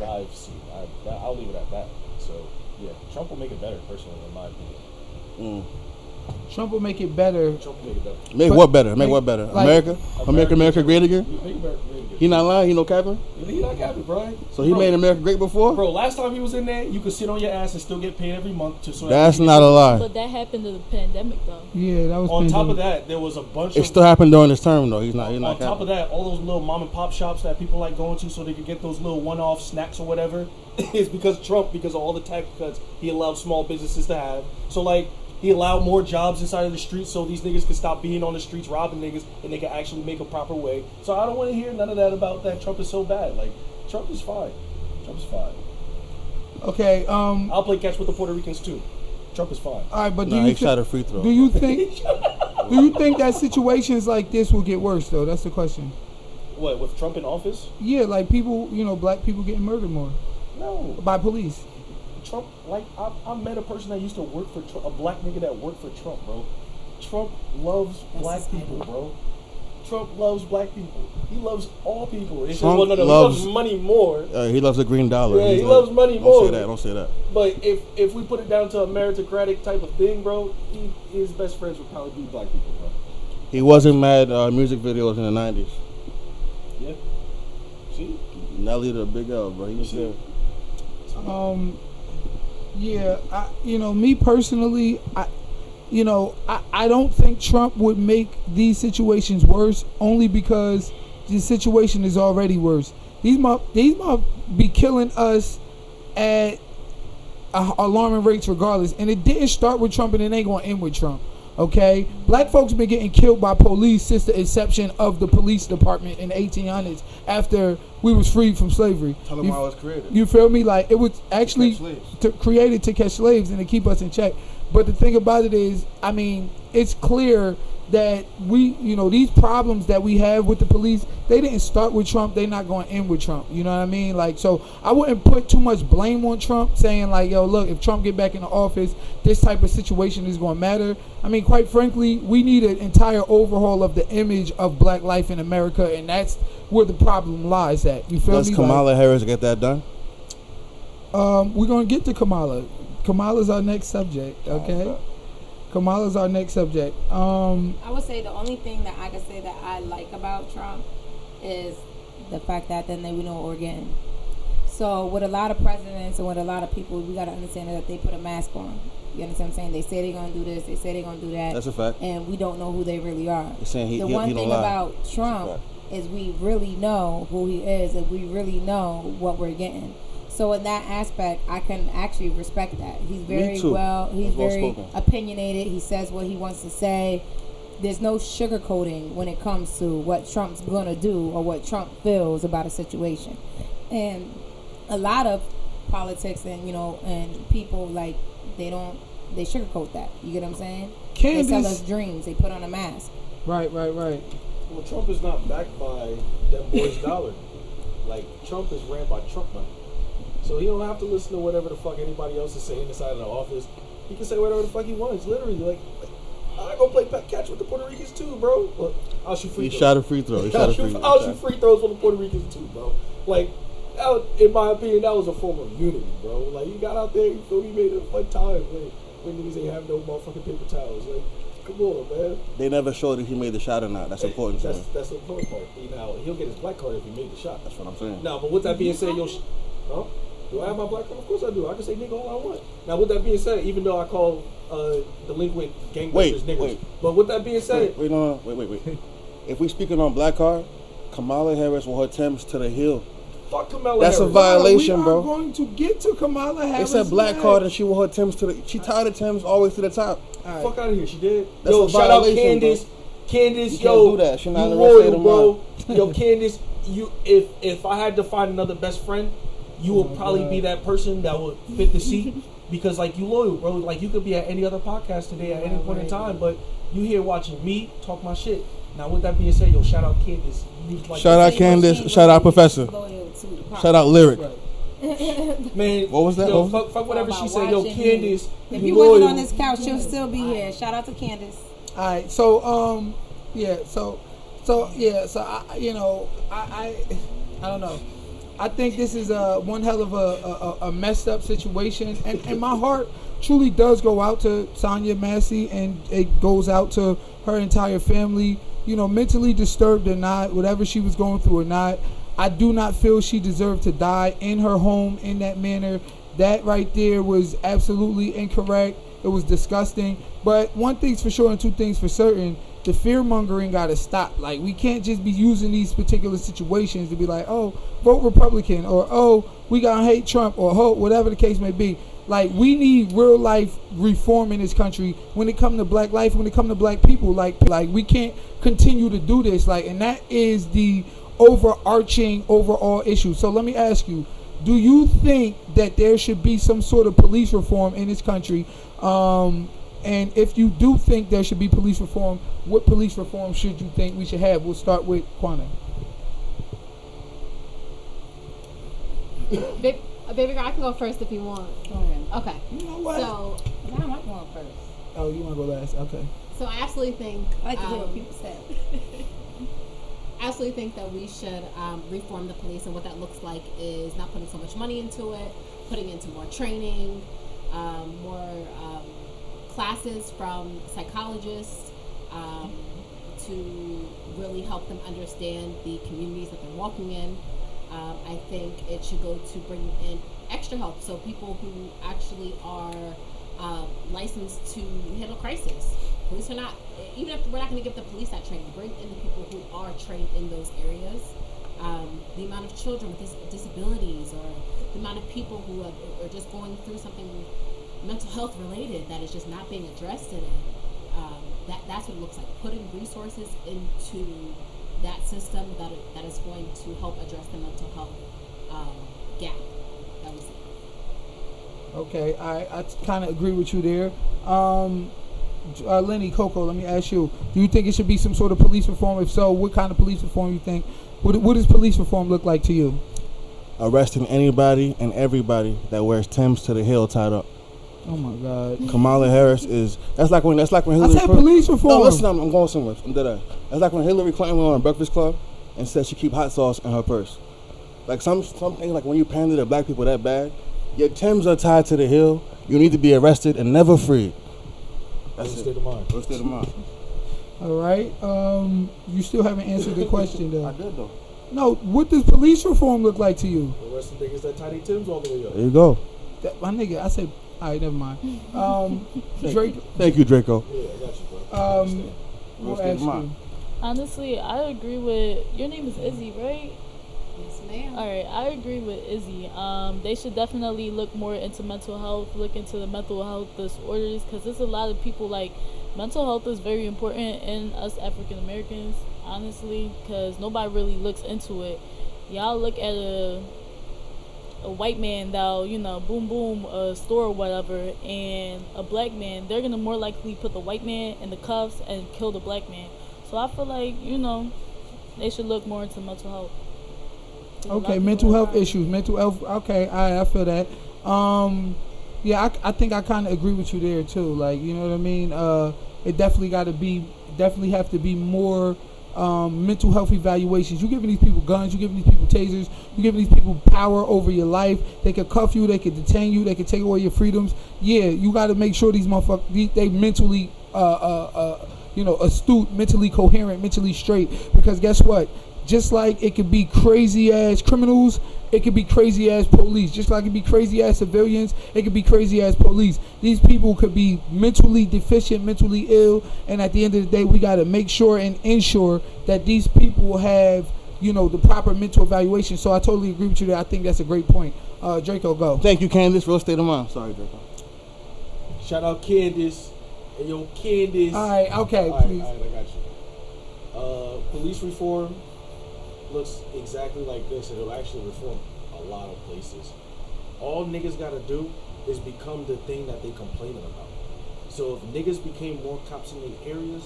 I've seen. I'll leave it at that. So yeah, Trump will make it better, personally, in my opinion. Trump will make it better. Trump will make it better. Make what better? Make what better? Like, America great again? Make America great again. He not lying? He no capping? He not capping, bro. So he made America great before? Bro, last time he was in there, you could sit on your ass and still get paid every month. That's not a lie. But that happened in the pandemic, though. Yeah, that was On top of pandemic. that, there was a bunch It of... still happened during his term, though. He's not On capping. top of that, all those little mom and pop shops that people like going to so they could get those little one-off snacks or whatever, is because of all the tax cuts he allowed small businesses to have. So, like, he allowed more jobs inside of the streets so these niggas could stop being on the streets robbing niggas and they could actually make a proper way. So I don't want to hear none of that about that Trump is so bad. Like, Trump is fine. Trump is fine. Okay, I'll play catch with the Puerto Ricans too. Trump is fine. all right, but Nah, he shot a free throw. do you think that situations like this will get worse though? That's the question. What, with Trump in office? Yeah, like people, black people getting murdered more No. by police. Trump, like, I met a person that used to work for Trump, a black nigga that worked for Trump, bro. Trump loves black people, bro. Trump loves black people. He loves all people. He Trump he loves- loves money more. He loves the green dollar. Yeah, he loves money more. Don't say that. But if we put it down to a meritocratic type of thing, bro, his best friends would probably be black people, bro. He wasn't mad music videos in the 90s. Yeah. See? Nelly the big L, bro. He was there. Yeah, me personally, I don't think Trump would make these situations worse, only because the situation is already worse. These might be killing us at alarming rates regardless, and it didn't start with Trump and it ain't going to end with Trump. Okay, black folks been getting killed by police since the inception of the police department in the 1800s. After we was freed from slavery, Tell them how it was created. you feel me? Like it was actually catch slaves. created to catch slaves and to keep us in check. But the thing about it is, I mean, it's clear that these problems that we have with the police, they didn't start with Trump. They're not going to end with Trump. You know what I mean? Like, so I wouldn't put too much blame on Trump, saying like, yo, look, if Trump get back in the office, this type of situation is going to matter. I mean, quite frankly, we need an entire overhaul of the image of black life in America, and that's where the problem lies at. You feel Does me? Kamala Harris get that done? We're going to get to Kamala. Kamala's our next subject, okay? Okay. Kamala's our next subject. I would say the only thing that I could say that I like about Trump is the fact that then we know what we're getting. So with a lot of presidents and with a lot of people, we got to understand that they put a mask on. You understand what I'm saying? They say they're going to do this, they say they're going to do that. That's a fact. And we don't know who they really are. You're saying The he one don't thing lie. about Trump is we really know who he is and we really know what we're getting. So in that aspect, I can actually respect that. He's very too. he's He's very well-spoken. opinionated. He says what he wants to say. There's no sugarcoating when it comes to what Trump's going to do or what Trump feels about a situation. And a lot of politics and, and people, like, they sugarcoat that. You get what I'm saying? They sell us dreams. They put on a mask. Right. Well, Trump is not backed by them boys' dollar. Like, Trump is ran by Trump money. So he don't have to listen to whatever the fuck anybody else is saying inside of the office. He can say whatever the fuck he wants. Literally, like I go play catch with the Puerto Ricans too, bro. Well, I'll shoot free He throws. shot a free throw. I'll shoot free throws for the Puerto Ricans too, bro. Like, in my opinion, that was a form of unity, bro. Like, he got out there, you feel me, made it a fun time. Like, when niggas ain't have no motherfucking paper towels. Like, come on, man. They never showed if he made the shot or not. That's important. That's the important part. Now, he'll get his black card if he made the shot. That's what I'm saying. Now, but with that being said, huh? Do I have my black card? Of course I do. I can say nigga all I want. Now, with that being said, even though I call delinquent gangbangers niggas, wait. but with that being said, Wait. If we speaking on black card, Kamala Harris with her Timbs to the heel. fuck Kamala That's a Harris. violation, we bro. are going to get to Kamala They Harris. said black next. card and she wore her Timbs to the. She tied the Timbs all the way to the top. All right. Fuck out of here. She did. That's Yo, a shout out violation, Candace. bro. Candace, You can't yo, do that. She not you in the right state loyal, of bro. Yo, Candace, you if I had to find another best friend, you would probably be that person that would fit the seat because like you loyal, bro. Like you could be at any other podcast today at any point in time, but you here watching me talk my shit. Now with that being said, yo, shout out Candace. Shout out Candace. Shout out Professor. Shout out Lyric. Man, What was that? Yo, What was fuck whatever she About said. Yo, watching Candace, If you you loyal. wasn't on this couch, she'll still be here. Shout out to Candace. All right. So I don't know. I think this is one hell of a messed up situation, and my heart truly does go out to Sonia Massey, and it goes out to her entire family. Mentally disturbed or not, whatever she was going through or not, I do not feel she deserved to die in her home in that manner. That right there was absolutely incorrect. It was disgusting. But one thing's for sure and two things for certain. The fear-mongering got to stop. Like, we can't just be using these particular situations to be like, oh, vote Republican, or, oh, we got to hate Trump, or, oh, whatever the case may be. Like, we need real-life reform in this country when it comes to black life, when it comes to black people. Like we can't continue to do this. Like, and that is the overarching, overall issue. So let me ask you, do you think that there should be some sort of police reform in this country? And if you do think there should be police reform, what police reform should you think we should have? We'll start with Quana. Baby girl, I can go first if you want. Go ahead. Okay. You know what? So Now I'm going first. Oh, you want to go last? Okay. I absolutely think I like to hear what people say. I absolutely think that we should reform the police, and what that looks like is not putting so much money into it, putting into more training, more classes from psychologists to really help them understand the communities that they're walking in. I think it should go to bring in extra help, so people who actually are licensed to handle crisis. Police are not, even if we're not going to give the police that training, bring in the people who are trained in those areas. The amount of children with disabilities, or the amount of people who are just going through something mental health related that is just not being addressed today. that's what it looks like. Putting resources into that system that is going to help address the mental health gap that we see. Okay, I kind of agree with you there. Lenny, Coco, let me ask you: do you think it should be some sort of police reform? If so, what kind of police reform you think? What does police reform look like to you? Arresting anybody and everybody that wears Timbs to the heel tied up. Oh my God! Kamala Harris is. That's like when I Hillary. said police reform. No, listen, I'm going somewhere. I'm dead ass. That's like when Hillary Clinton went on Breakfast Club and said she keep hot sauce in her purse. Like some things, like when you pander to black people that bad, your Timbs are tied to the heel. You need to be arrested and never freed. That's it. State of mind. State of mind. All right. You still haven't answered the question though. I did though. No. What does police reform look like to you? The rest of the niggas that tie their Timbs all the way up. There you go. My nigga, I said. All right, never mind. Drake. Thank you, Draco. Yeah, I got you, bro. We'll ask you. Honestly, I agree with. Your name is Izzy, right? Yes, ma'am. All right, I agree with Izzy. They should definitely look more into mental health, look into the mental health disorders, because there's a lot of people like mental health is very important in us African Americans, honestly, because nobody really looks into it. Y'all look at a white man that'll, boom boom a store or whatever, and a black man, they're gonna more likely put the white man in the cuffs and kill the black man. So I feel like, they should look more into mental health. Okay, mental health issues, mental health. Okay, I feel that. Yeah, I think I kind of agree with you there too. Like, you know what I mean? It definitely have to be more mental health evaluations. You giving these people guns, you giving these people tasers, you giving these people power over your life. They could cuff you, they could detain you, they could take away your freedoms. Yeah, you got to make sure these motherfuckers they mentally astute, mentally coherent, mentally straight. Because guess what? Just like it could be crazy ass criminals, it could be crazy ass police. Just like it could be crazy ass civilians, it could be crazy ass police. These people could be mentally deficient, mentally ill, and at the end of the day, we got to make sure and ensure that these people have, the proper mental evaluation. So I totally agree with you there. I think that's a great point. Draco, go. Thank you, Candace. Real state of mind. Sorry, Draco. Shout out Candace. And yo, Candace. All right, okay, All right, please. I got you. Police reform looks exactly like this. It'll actually reform a lot of places. All niggas gotta do is become the thing that they complaining about. So if niggas became more cops in their areas,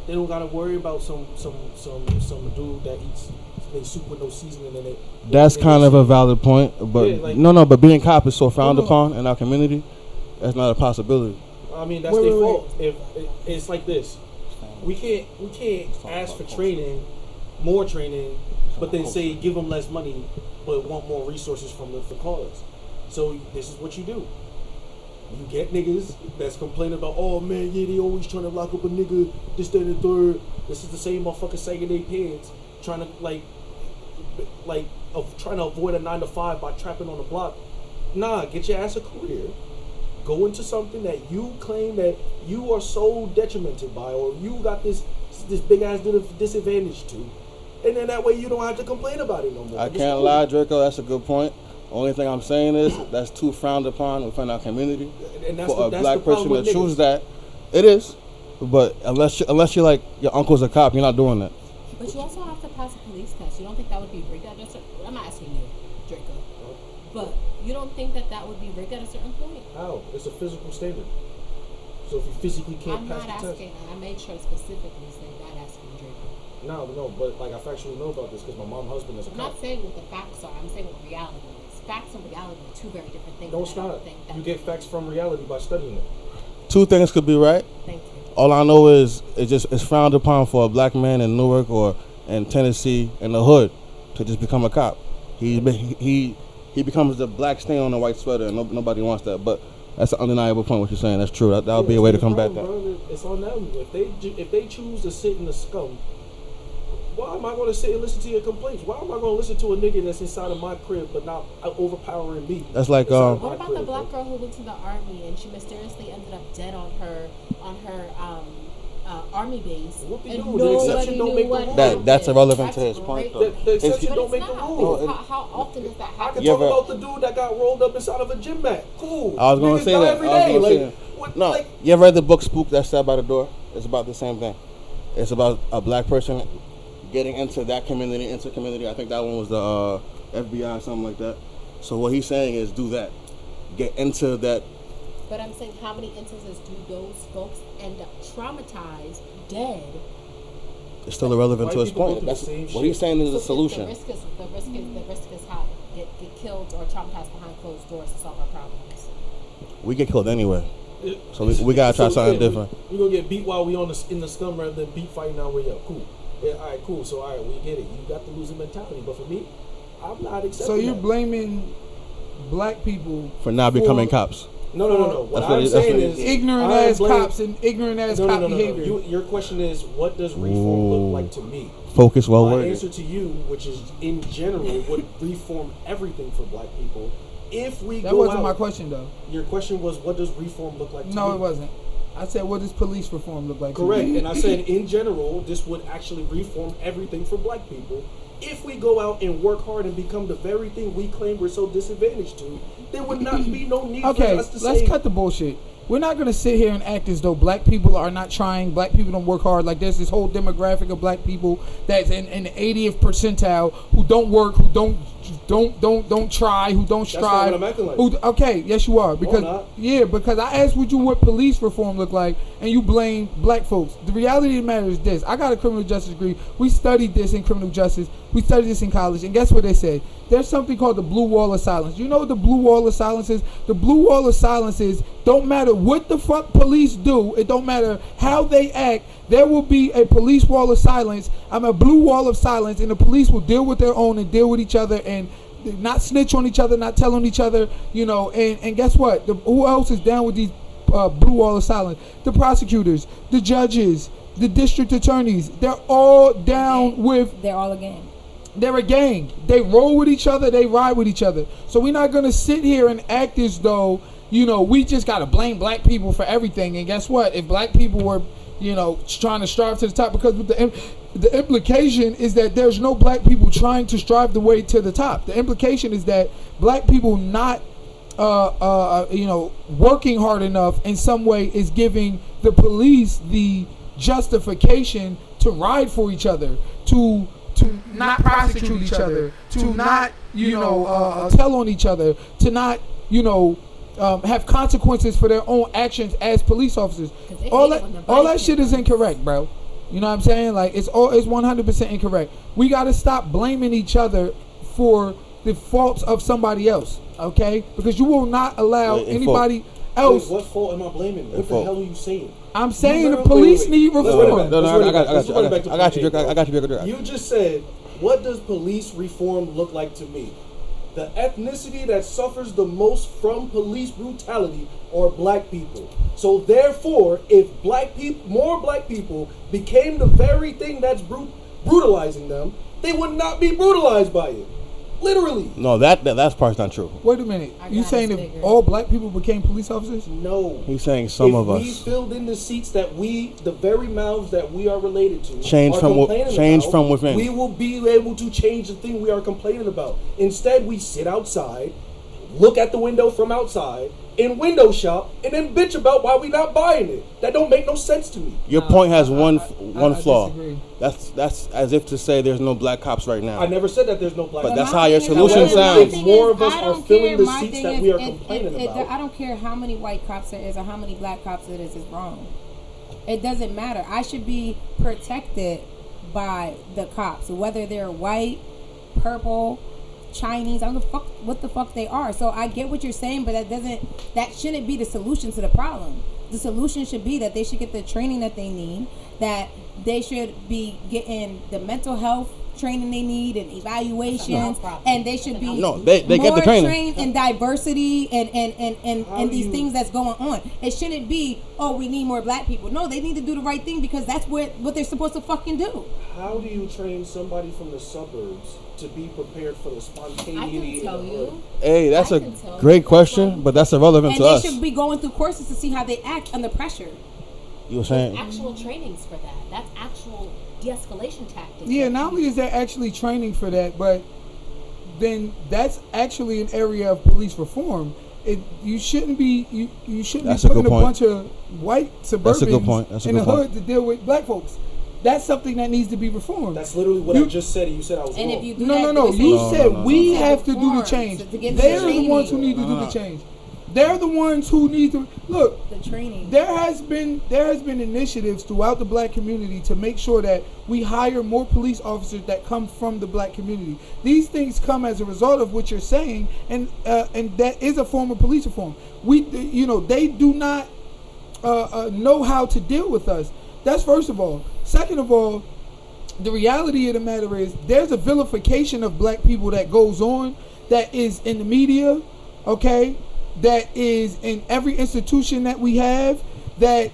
they don't gotta worry about some dude that eats they soup with no seasoning in it. That's kind of a valid point, but yeah, but being cop is so frowned upon in our community. That's not a possibility. I mean, that's their fault. If it's like this, we can't ask for training, more training, but then say give them less money, but want more resources from the cause. So this is what you do. You get niggas that's complaining about, oh man, yeah, they always trying to lock up a nigga, this, that, and the third. This is the same motherfucker sagging their pants, trying to trying to avoid a 9-to-5 by trapping on the block. Nah, get your ass a career. Go into something that you claim that you are so detrimented by, or you got this big ass disadvantage to, and then that way you don't have to complain about it no more. I can't lie, Draco. That's a good point. Only thing I'm saying is that's too frowned upon within our community. And that's for that's a black person to niggas. choose that, it is. But unless you're like your uncle's a cop, you're not doing that. But you also have to pass a police test. You don't think that would be rigged at a certain? I'm not asking you, Draco. But you don't think that would be rigged at a certain point? How? It's a physical standard. So if you physically can't pass the test. I'm not asking. I made sure to specifically say not asking Draco. No, but like I factually know about this because my mom's husband is a I'm cop. not saying what the facts are. I'm saying what reality is. Facts and reality are two very different things. No, it's not. You get facts from reality by studying it. Two things could be right. Thank you. All I know is it's frowned upon for a black man in Newark or in Tennessee in the hood to just become a cop. He becomes the black stain on the white sweater, and nobody wants that. But that's an undeniable point. What you're saying, that's true. That would be a way to combat that. It's on them. If they choose to sit in the scum, why am I going to sit and listen to your complaints? Why am I going to listen to a nigga that's inside of my crib but not overpowering me? That's like what about the black girl who went to the army and she mysteriously ended up dead on her army base, What they and do? The exception nobody don't knew make the what rule. happened. That's irrelevant to his That's point, great. though. The exception But don't it's make the not. rule. How often does that I happen? can You talk ever- about the dude that got rolled up inside of a gym mat. Cool. I was gonna Niggas say die that. every I was day. gonna Like, say that. what, No, like, you ever read the book Spook That Sat by the Door? It's about the same thing. It's about a black person getting into that community, into community. I think that one was the FBI or something like that. So what he's saying is do that. Get into that. But I'm saying, how many instances do those folks end up traumatized, dead? It's still irrelevant White to his people go point. through That's the same what shit. he's saying is the So solution. The risk is high. Get killed or traumatized behind closed doors to solve our problems. We get killed anyway. So we gotta try something different. We're gonna get beat while we in the scum rather than beat fighting our way up. Cool. Yeah, all right, cool. So all right, we get it. You got the losing mentality, but for me, I'm not accepting. So you're that. blaming black people For not becoming cops. No. What That's what I'm it- saying that's is ignorant I ass blame- cops and ignorant ass cop behavior. Your question is, what does reform look like to me? Focus well My worded. answer to you, which is in general, would reform everything for black people. If we That go wasn't out, my question though. Your question was, what does reform look like to me? No, it wasn't. I said, what does police reform look like? to Correct. you? And I said, in general, this would actually reform everything for black people. If we go out and work hard and become the very thing we claim we're so disadvantaged to, there would not be no need Okay, for us to let's say, cut the bullshit. We're not going to sit here and act as though black people are not trying, black people don't work hard. Like there's this whole demographic of black people that's in the 80th percentile who don't work, who don't try, who don't That's not strive. what I'm acting like. Okay, yes you are. Because not. because I asked you what police reform look like and you blame black folks. The reality of the matter is this. I got a criminal justice degree. We studied this in criminal justice. We studied this in college. And guess what they say? There's something called the blue wall of silence. You know what the blue wall of silence is? The blue wall of silence is don't matter what the fuck police do. It don't matter how they act. There will be a police wall of silence. I'm a blue wall of silence, and the police will deal with their own and deal with each other and not snitch on each other, not tell on each other, you know. And guess what? Who else is down with these blue wall of silence? The prosecutors, the judges, the district attorneys. They're all down with. They're all a gang. They're a gang. They roll with each other. They ride with each other. So we're not gonna sit here and act as though, you know, we just gotta blame black people for everything. And guess what? If black people were, you know, trying to strive to the top, because with the implication is that there's no black people trying to strive the way to the top. The implication is that black people not, you know, working hard enough in some way is giving the police the justification to ride for each other, to not prosecute each other, to not, you know, tell on each other, to not, you know, have consequences for their own actions as police officers. All that shit is incorrect, bro. You know what I'm saying? Like it's 100% incorrect. We got to stop blaming each other for the faults of somebody else, okay? Because you will not allow anybody else. Wait, what fault am I blaming? What the hell are you saying? I'm saying the police need reform. No, I got you. You just said, what does police reform look like to me? The ethnicity that suffers the most from police brutality are black people. So therefore, if more black people became the very thing that's brutalizing them, they would not be brutalized by it. Literally. No, that part's not true. Wait a minute. You saying if all black people became police officers? No. He's saying some of us. If we filled in the seats that the very mouths that we are related to, Change from within. we will be able to change the thing we are complaining about. Instead, we sit outside, look at the window from outside, and window shop, and then bitch about why we not buying it. That don't make no sense to me. Your point has one I flaw. disagree. That's as if to say there's no black cops right now. I never said that there's no black. But that's my how your thing is- solution However, sounds. if more of us I are don't filling care. the My seats thing that is, we are it- complaining it- about. I don't care how many white cops there is or how many black cops there is wrong. It doesn't matter. I should be protected by the cops, whether they're white, purple, Chinese. I don't give a fuck what the fuck they are. So I get what you're saying, but that shouldn't be the solution to the problem. The solution should be that they should get the training that they need, that they should be getting the mental health training they need and evaluations, and they should be they get the more training. trained in diversity and these things that's going on. It shouldn't be, oh, we need more black people. No, they need to do the right thing because that's what they're supposed to fucking do. How do you train somebody from the suburbs to be prepared for the I spontaneity? can tell you. Hey, that's I a can tell great you. question, but that's irrelevant And to they us. should be going through courses to see how they act under pressure. You were saying? Actual trainings for that. That's actual de-escalation tactics. Yeah, not only is there actually training for that, but then that's actually an area of police reform. You shouldn't be That's a putting good a point. bunch of white That's a good point. suburbans That's a in the good point. hood to deal with black folks. That's something that needs to be reformed. That's literally what You- I just said. And you said I was And wrong. if you do No, that, no, no. do the You same. said no, we no. have to do the Reforms change. to get the They're the training. ones who need to do the change. They're the ones who need to look. The training. There has been initiatives throughout the black community to make sure that we hire more police officers that come from the black community. These things come as a result of what you're saying, and that is a form of police reform. They do not know how to deal with us. That's first of all. Second of all, the reality of the matter is there's a vilification of black people that goes on, that is in the media, okay, that is in every institution that we have, that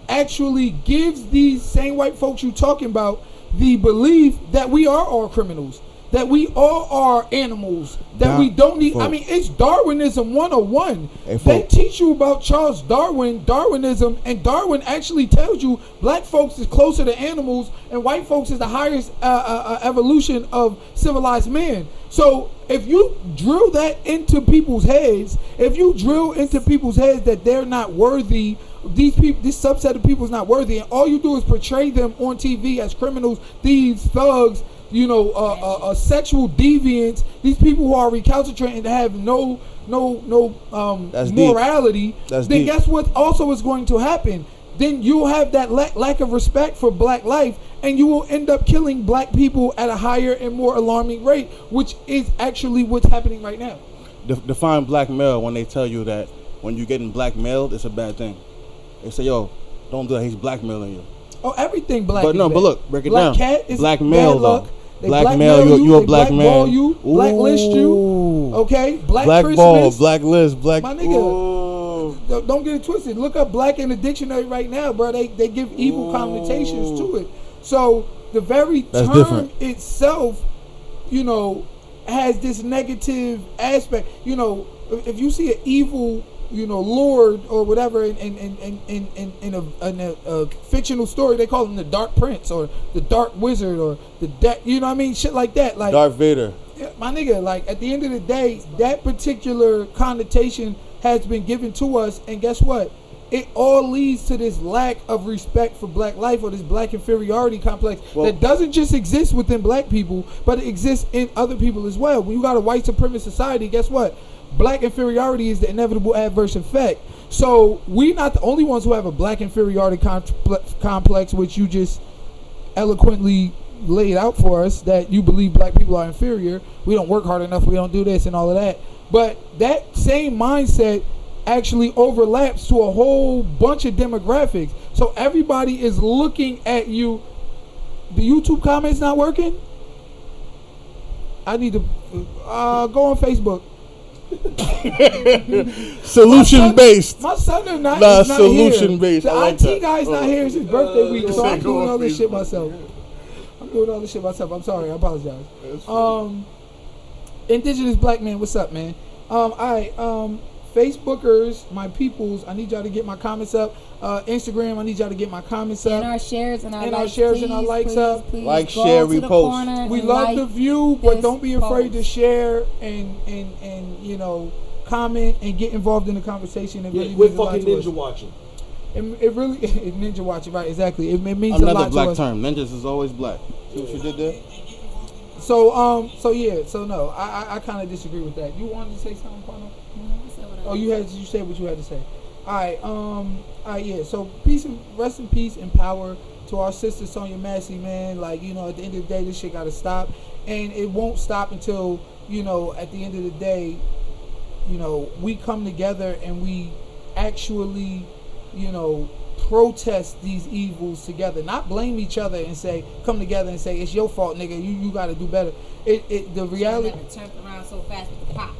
actually gives these same white folks you talking about the belief that we are all criminals, that we all are animals, that we don't need. I mean, it's Darwinism 101. They teach you about Charles Darwin, Darwinism, and Darwin actually tells you black folks is closer to animals and white folks is the highest evolution of civilized man. So if you drill that into people's heads, that they're not worthy, this subset of people is not worthy, and all you do is portray them on TV as criminals, thieves, thugs, sexual deviants, these people who are recalcitrant and have no morality, then deep. guess what also is going to happen? Then you'll have that lack of respect for black life, and you will end up killing black people at a higher and more alarming rate, which is actually what's happening right now. Define blackmail when they tell you that when you're getting blackmailed, it's a bad thing. They say, yo, don't do that, he's blackmailing you. Oh, everything black. But is no, bad. but look, break it black down. Cat is Blackmail, bad luck. though. They Blackmail, you a they black blackball man. you, blacklist you. Ooh. Okay, Blackball, Christmas. blacklist, black. My nigga. Ooh. Don't get it twisted. Look up black in the dictionary right now, bro. They give evil connotations to it. So the very That's term different. itself, has this negative aspect. If you see an evil, lord or whatever in a fictional story, they call him the Dark Prince or the Dark Wizard or shit like that. Like Darth Vader. yeah, my nigga, like at the end of the day, that particular connotation has been given to us, and guess what? It all leads to this lack of respect for black life, or this black inferiority complex that doesn't just exist within black people, but it exists in other people as well. When you got a white supremacist society, guess what? Black inferiority is the inevitable adverse effect. So we're not the only ones who have a black inferiority complex, which you just eloquently laid out for us, that you believe black people are inferior. We don't work hard enough. We don't do this and all of that. But that same mindset actually overlaps to a whole bunch of demographics. So everybody is looking at you. The YouTube comments not working? I need to go on Facebook. Solution based. My son is not, Nah, is not solution here. based. The I like IT that. guy's not here. It's his birthday week, so I'm go doing on all this shit Facebook. myself. I'm sorry. I apologize. Indigenous black man, what's up, man? All right. Facebookers, my peoples, I need y'all to get my comments up. Instagram, I need y'all to get my comments up. And our shares and our And our likes, shares please, and our likes please, up. please Like, go share, to the repost. corner We and love like the view, but this don't be afraid to post. share and comment and get involved in the conversation. It really We're means a lot fucking to us. ninja watching. It really ninja watching, right? Exactly. It means a Another lot black to us. term. Ninjas is always black. See what you did there? So no, I kind of disagree with that. You wanted to say something, Quano? Oh, you said what you had to say. All right, yeah. So rest in peace and power to our sister Sonia Massey, man. Like, at the end of the day, this shit gotta stop, and it won't stop until at the end of the day, we come together and we actually, protest these evils together, not blame each other and say, come together and say it's your fault, nigga. You got to do better. The reality. Never turned around so fast with the pop.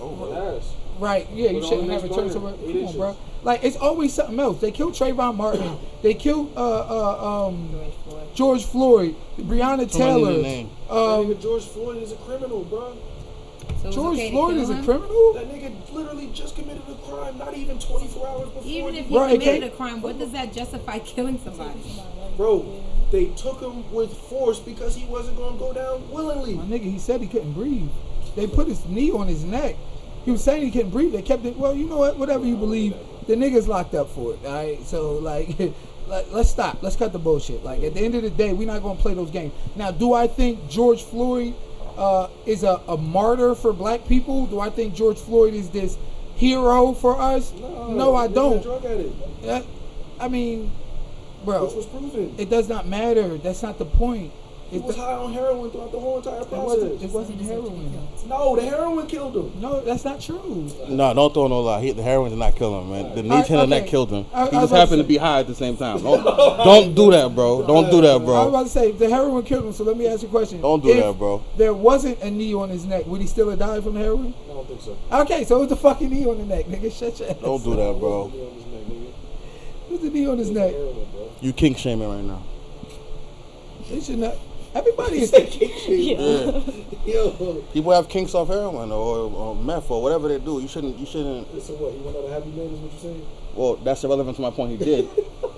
Oh, yes. Right, yeah, you Put shouldn't on the have next returned burner. somewhere. 8 Come on, inches. bro. Like, it's always something else. They killed Trayvon Martin. They killed George Floyd, Breonna Too many Taylor. names. Nigga, George Floyd is a criminal, bro. So it was George okay to Floyd kill is a him? criminal? That nigga literally just committed a crime, not even 24 hours before. Even if he- he Right, committed okay. a crime, what does that justify killing somebody? Bro, they took him with force because he wasn't gonna go down willingly. My nigga, he said he couldn't breathe. They put his knee on his neck. He was saying he couldn't breathe. They kept it. Well, you know what? Whatever you believe, the nigga's locked up for it. All right. So like, let's stop. Let's cut the bullshit. Like at the end of the day, we're not gonna play those games. Now, do I think George Floyd is a martyr for black people? Do I think George Floyd is this hero for us? No, I nigga, don't. Drug addict, I mean, bro, which was proven. it does not matter. That's not the point. He was high on heroin throughout the whole entire It process. wasn't heroin. No, the heroin killed him. No, that's not true. No, don't throw no lie. The heroin did not kill him, man. The knee to the neck okay. killed him. I He was just about to happened to say- be high at the same time. Don't do that, bro. Don't do that, I was bro. about to say the heroin killed him. So let me ask you a question. Don't do If that, bro. There wasn't a knee on his neck. Would he still have died from the heroin? I don't think so. Okay, so it was the fucking knee on the neck, nigga. Shut your ass. Don't do that, bro. He on his neck, nigga. It was the knee on his neck. Heroin, bro. You kink shaming right now. They should not. Everybody is. Yeah. Yo. People have kinks off heroin or meth or whatever they do. You shouldn't. So what? He went out a happy man? Is what you're saying? Well, that's irrelevant to my point. He did,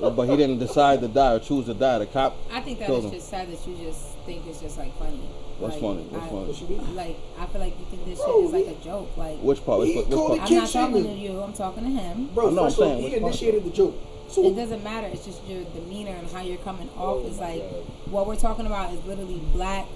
but he didn't decide to die or choose to die. The cop. I think that killed is him. just sad that you just think it's just like funny. What's Like, funny? What's funny? What you mean? Like, I feel like you think this Bro, shit is like a joke. Like, Which part? He Which called part? it I'm kink not talking to shaming. you. I'm talking to him. Bro, No, I'm first of all, saying, he which part? initiated the joke. So It doesn't matter. It's just your demeanor and how you're coming off. Oh Is my like God. what we're talking about is literally black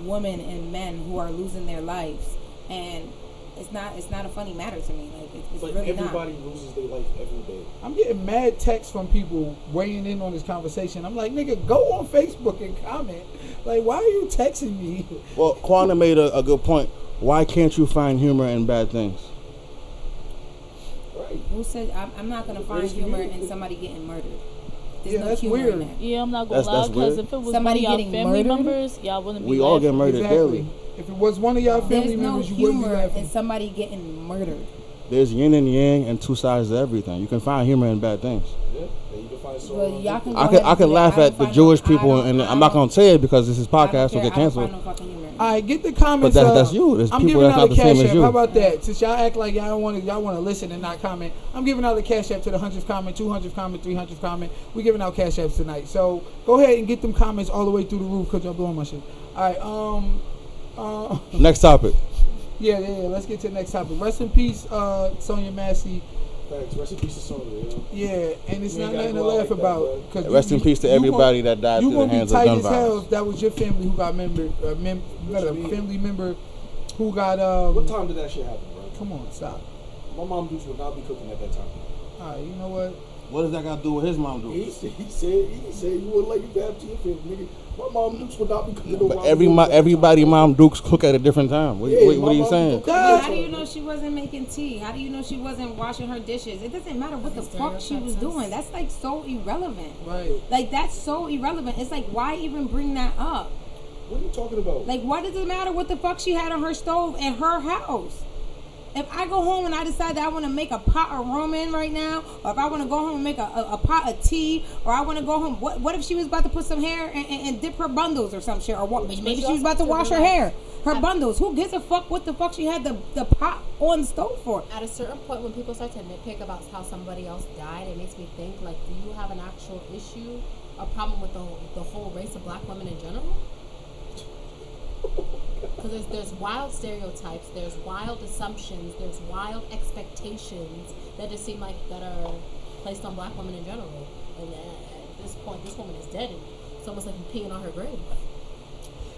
women and men who are losing their lives, and it's not a funny matter to me. Like it's but really everybody not. loses their life every day. I'm getting mad texts from people weighing in on this conversation. I'm like, nigga, go on Facebook and comment. Like, why are you texting me? Well, Quana made a good point. Why can't you find humor in bad things? Right. Who said I'm not gonna find Where's the humor humor? in somebody getting murdered? There's Yeah, no that's humor weird. in that. Yeah, I'm not gonna That's lie, because weird. if it was Somebody one of y'all getting family murdered? members, y'all wouldn't be We all get laughing. murdered daily. If it was one of y'all family There's no members, you wouldn't be humor laughing. in somebody getting murdered. There's yin and yang and two sides to everything. You can find humor in bad things. Yeah. And you can find so. Well, y'all can. I go could ahead I and could do that. laugh I don't at the find Jewish no- people, I don't- and I I'm not don't- gonna say it because this is I don't podcast will care. get I don't canceled. find no fucking humor in it. All right, get the comments. But that's you. There's I'm people giving that's out not the the same cash as app. you. How about that? Since y'all act like y'all want to listen and not comment, I'm giving out the cash app to the 100th comment, 200th comment, 300th comment. We're giving out cash apps tonight. So go ahead and get them comments all the way through the roof because y'all blowing my shit. All right. Next topic. Yeah. Let's get to the next topic. Rest in peace, Sonia Massey. Thanks. Rest in peace to Sonya, yo. Yeah, and it's You ain't not gotta nothing to go out laugh like that, about. bro. 'cause Rest in peace to you everybody gon- that died you through the gonna hands be of tight gun as hell violence. if that was your family who got family member who got What time did that shit happen, bro? Come on, stop. My mom Dukes would not be cooking at that time. All right, you know what? What does that got to do with his mom He do? said you wouldn't like you to have to your family, nigga. My mom Dukes would not be cooking. no But ramen everybody noodles at that everybody time. mom Dukes cook at a different time. What Yeah, are my you mom saying? don't cook God. How do you know she wasn't making tea? How do you know she wasn't washing her dishes? It doesn't matter what the That's fuck she was stereotypes. doing. That's like so irrelevant. Right. Like that's so irrelevant. It's like why even bring that up? What are you talking about? Like why does it matter what the fuck she had on her stove at her house? If I go home and I decide that I want to make a pot of ramen right now, or if I want to go home and make a pot of tea, or I want to go home, what if she was about to put some hair and dip her bundles or some shit, or what? Maybe she was about to wash her hair, her bundles. Who gives a fuck what the fuck she had the pot on the stove for? At a certain point, when people start to nitpick about how somebody else died, it makes me think, like, do you have an actual issue, a problem with the whole race of black women in general? Because there's wild stereotypes, there's wild assumptions, there's wild expectations that just seem like that are placed on black women in general. And at this point, this woman is dead, and it's almost like you're peeing on her grave.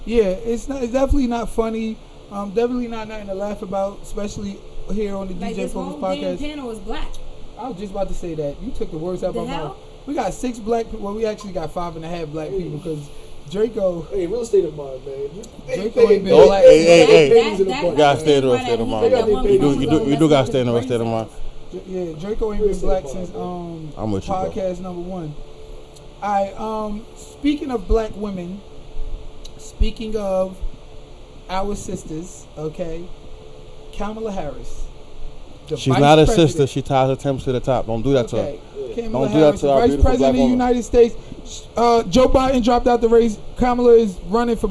Yeah, it's definitely not funny. Definitely not nothing to laugh about, especially here on the Like DJ this Focus whole damn podcast. panel is black. I was just about to say that. You took the words out of The my hell? mouth. We got 6 black people. Well, we actually got 5.5 black people because Draco. Hey, real estate of mind, man. Draco ain't been Don't- black. hey. Babies in the park. You gotta stay in the state of mind. You do gotta stay in the state of mind. Yeah, Draco ain't been black since I'm with you, bro. podcast number 1. Alright, speaking of black women, speaking of our sisters, okay, Kamala Harris. the She's vice not a president. sister. She ties her temps to the top. Don't do that to her. Okay. Kamala Don't do that Harris, to the our Vice beautiful President black of the woman. United States. Joe Biden dropped out the race. Kamala is running for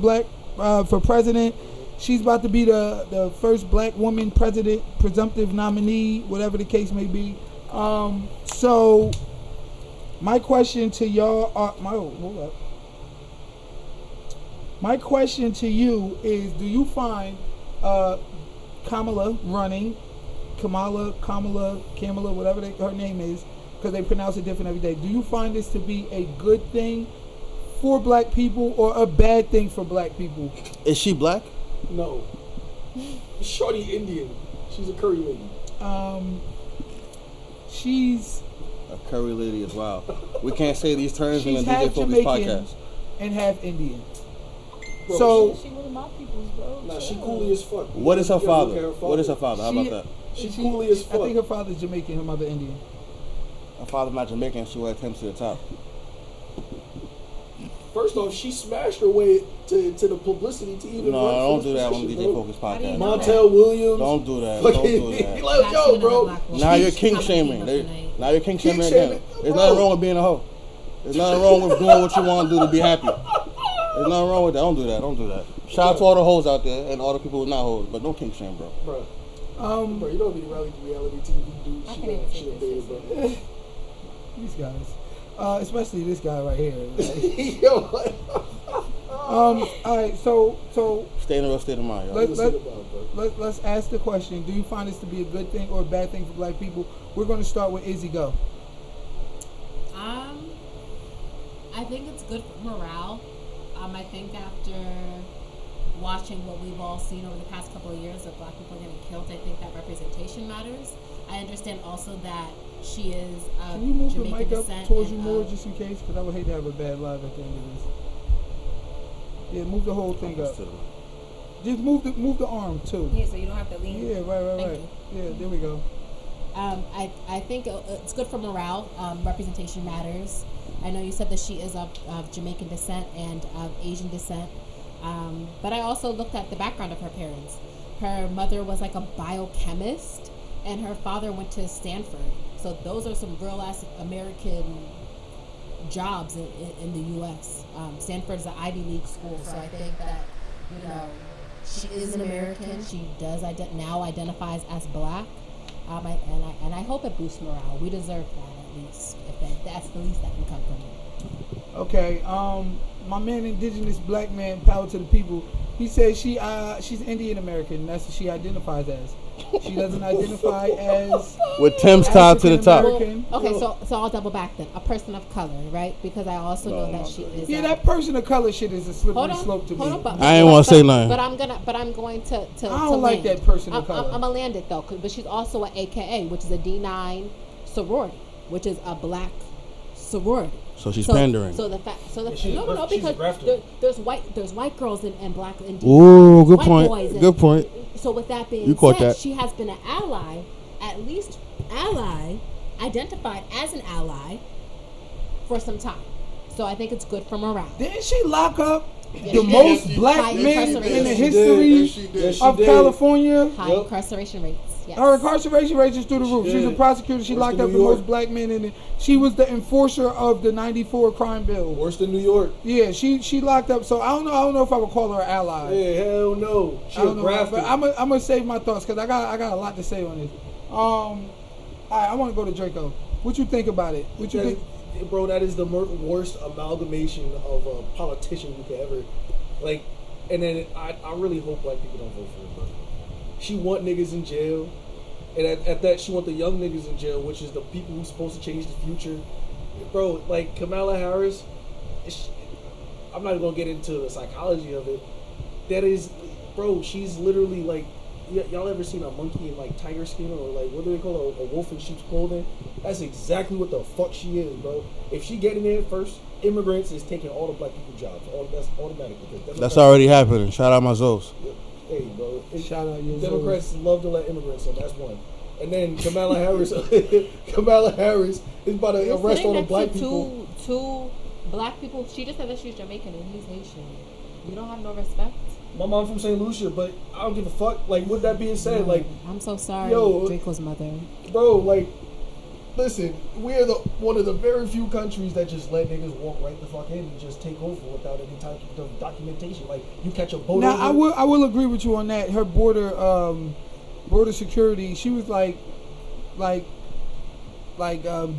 for president. She's about to be the first black woman president, presumptive nominee, whatever the case may be. So my question to y'all My question to you is, do you find Kamala, whatever her name is, because they pronounce it different every day, do you find this to be a good thing for black people or a bad thing for black people? Is she black? No. Shorty Indian. She's a curry lady. She's A curry lady as well. We can't say these terms in the she's DJ half Focus Jamaican podcast. and half Indian. Bro, So She one of my peoples, bro. Nah, she coolie as fuck. What is her You gotta look father? at What is her father? How about that? She coolie as fuck. I think her father's Jamaican, her mother Indian. Her father's not Jamaican. She would attempt to the top. First off, she smashed her way to the publicity to even No, run don't for do this that on position, DJ bro. Focus How do you podcast. know Montel Williams. Don't do that. Don't do that. Like, yo, bro. Now you're king shaming. Now you're king shaming again. There's nothing wrong with being a hoe. There's nothing wrong with doing what you want to do to be happy. There's nothing wrong with that. Don't do that. Don't do that. Shout out to all the hoes out there and all the people who are not hoes, but don't king shame, bro. Bro, you don't be the reality TV dude. I She can't even done take shit, this. bro. These guys, especially this guy right here. Yo, what? All right, so Stay in the real state of mind, y'all. let's ask the question: do you find this to be a good thing or a bad thing for black people? We're going to start with Izzy. Go. I think it's good for morale. I think after watching what we've all seen over the past couple of years of black people getting killed, I think that representation matters. I understand also that she is of Can you move Jamaican the mic up descent towards you and more, of- just in case? Because I would hate to have a bad live at the end of this. Yeah, move the whole thing up. Just move the arm too. Yeah, so you don't have to lean. Yeah, right. Thank you. Yeah, there we go. I think it's good for morale. Representation matters. I know you said that she is of Jamaican descent and of Asian descent. But I also looked at the background of her parents. Her mother was like a biochemist, and her father went to Stanford. So those are some real-ass American jobs in the U.S. Stanford is an Ivy League school, so I think that, you know, she is an American. She does now identifies as black. And I hope it boosts morale. We deserve that at least. If that's the least that can come from it. Okay, my man, indigenous black man, power to the people. He says she's Indian American. That's what she identifies as. She doesn't identify as With Tim's tied to the top. African-American. Okay, so I'll double back then. A person of color, right? Because I also know that she is. Yeah, that person of color shit is a slippery Hold on, slope to hold me. on, but, I ain't wanna say nothing. But I'm going to. I don't like land. that person of color. I'm gonna land it though, but she's also an AKA, which is a D9 sorority, which is a black sorority. So she's pandering. So the fact, she's no, she's a because grafter. there's white girls and black and Ooh, good white point. boys and- Good point. So with that being You caught said, that. she has been an ally, at least identified as an ally for some time. So I think it's good for morale. Didn't she lock up Yes, the she most did. black High men incarceration in the rate. history Yes, she of did. California? High Yep. incarceration rates. Yes. Her incarceration rate is through the roof. She She's a did. prosecutor. She Worse locked than up New the York. most black men in it. She was the enforcer of the '94 crime bill. Worse than New York. Yeah, she locked up. So I don't know if I would call her an ally. Hey, hell no. She I a don't know, grafter. but I'm gonna save my thoughts because I got a lot to say on this. All right, I want to go to Draco. What you think about it? What you think? Bro, that is the worst amalgamation of a politician you could ever, like, and then I really hope black people don't vote for her, bro. She want niggas in jail, and at that she want the young niggas in jail, which is the people who's supposed to change the future. Bro, like Kamala Harris, I'm not gonna get into the psychology of it. That is, bro, she's literally like, y'all ever seen a monkey in like tiger skin or like what do they call it, a wolf in sheep's clothing? That's exactly what the fuck she is, bro. If she get in there first, immigrants is taking all the black people jobs. That's automatic. Because That's already happening. Shout out my Zos. Hey, bro. Shout out your Democrats love to let immigrants in. That's one. And then Kamala Harris, Kamala Harris is about to You're arrest sitting all the next black to people. two black people. She just said that she's Jamaican and he's Haitian. You don't have no respect. My mom from St. Lucia, but I don't give a fuck. Like, with that being said, like, I'm so sorry, Yo. Draco's mother. bro, like, Listen, we are one of the very few countries that just let niggas walk right the fuck in and just take over without any type of documentation. Like, you catch a boat. Now, I will agree with you on that. Her border security, she was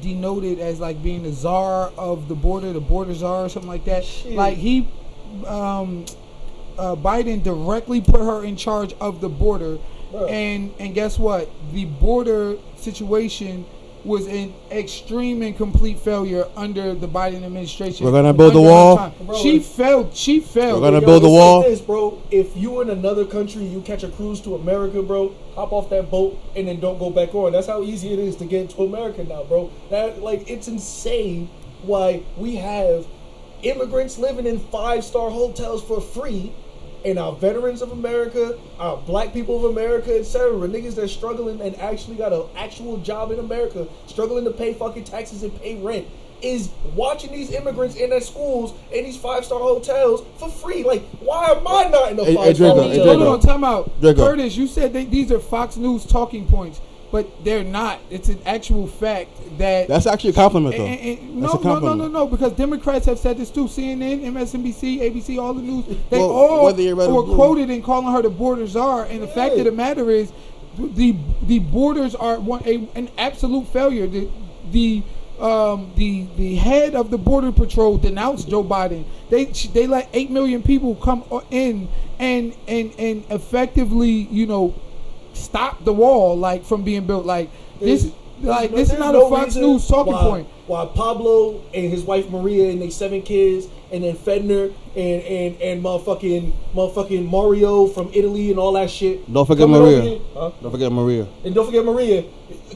denoted as like being the czar of the border czar or something like that. Shit. Like Biden directly put her in charge of the border, Bruh. and guess what? The border situation was an extreme and complete failure under the Biden administration. We're gonna build the Under her wall? time. Bro, She failed. We're gonna Yo, build the it's wall. Like this, bro. If you in another country, you catch a cruise to America, bro, hop off that boat and then don't go back on. That's how easy it is to get to America now, bro. That, like, it's insane why we have immigrants living in 5-star hotels for free, and our veterans of America, our black people of America, etc., niggas that's struggling and actually got an actual job in America, struggling to pay fucking taxes and pay rent, is watching these immigrants in their schools in these 5-star hotels for free. Like, why am I not in a Hey, 5-star Draco, hotel? Hold on, time out. Draco. Curtis, you said these are Fox News talking points, but they're not. It's an actual fact that. That's actually a compliment, though. No, a compliment. no, because Democrats have said this too. CNN, MSNBC, ABC, all the news, they Well, all whether you're red or were blue. quoted in calling her the border czar. And the fact of the matter is, the borders are an absolute failure. The head of the Border Patrol denounced Joe Biden. They let 8 million people come in and effectively, stop the wall like from being built. Like this is not a Fox News talking point. Why Pablo and his wife Maria and their 7 kids, and then Fedner and motherfucking Mario from Italy and all that shit. Don't forget coming Maria. over here- huh? Don't forget Maria. And don't forget Maria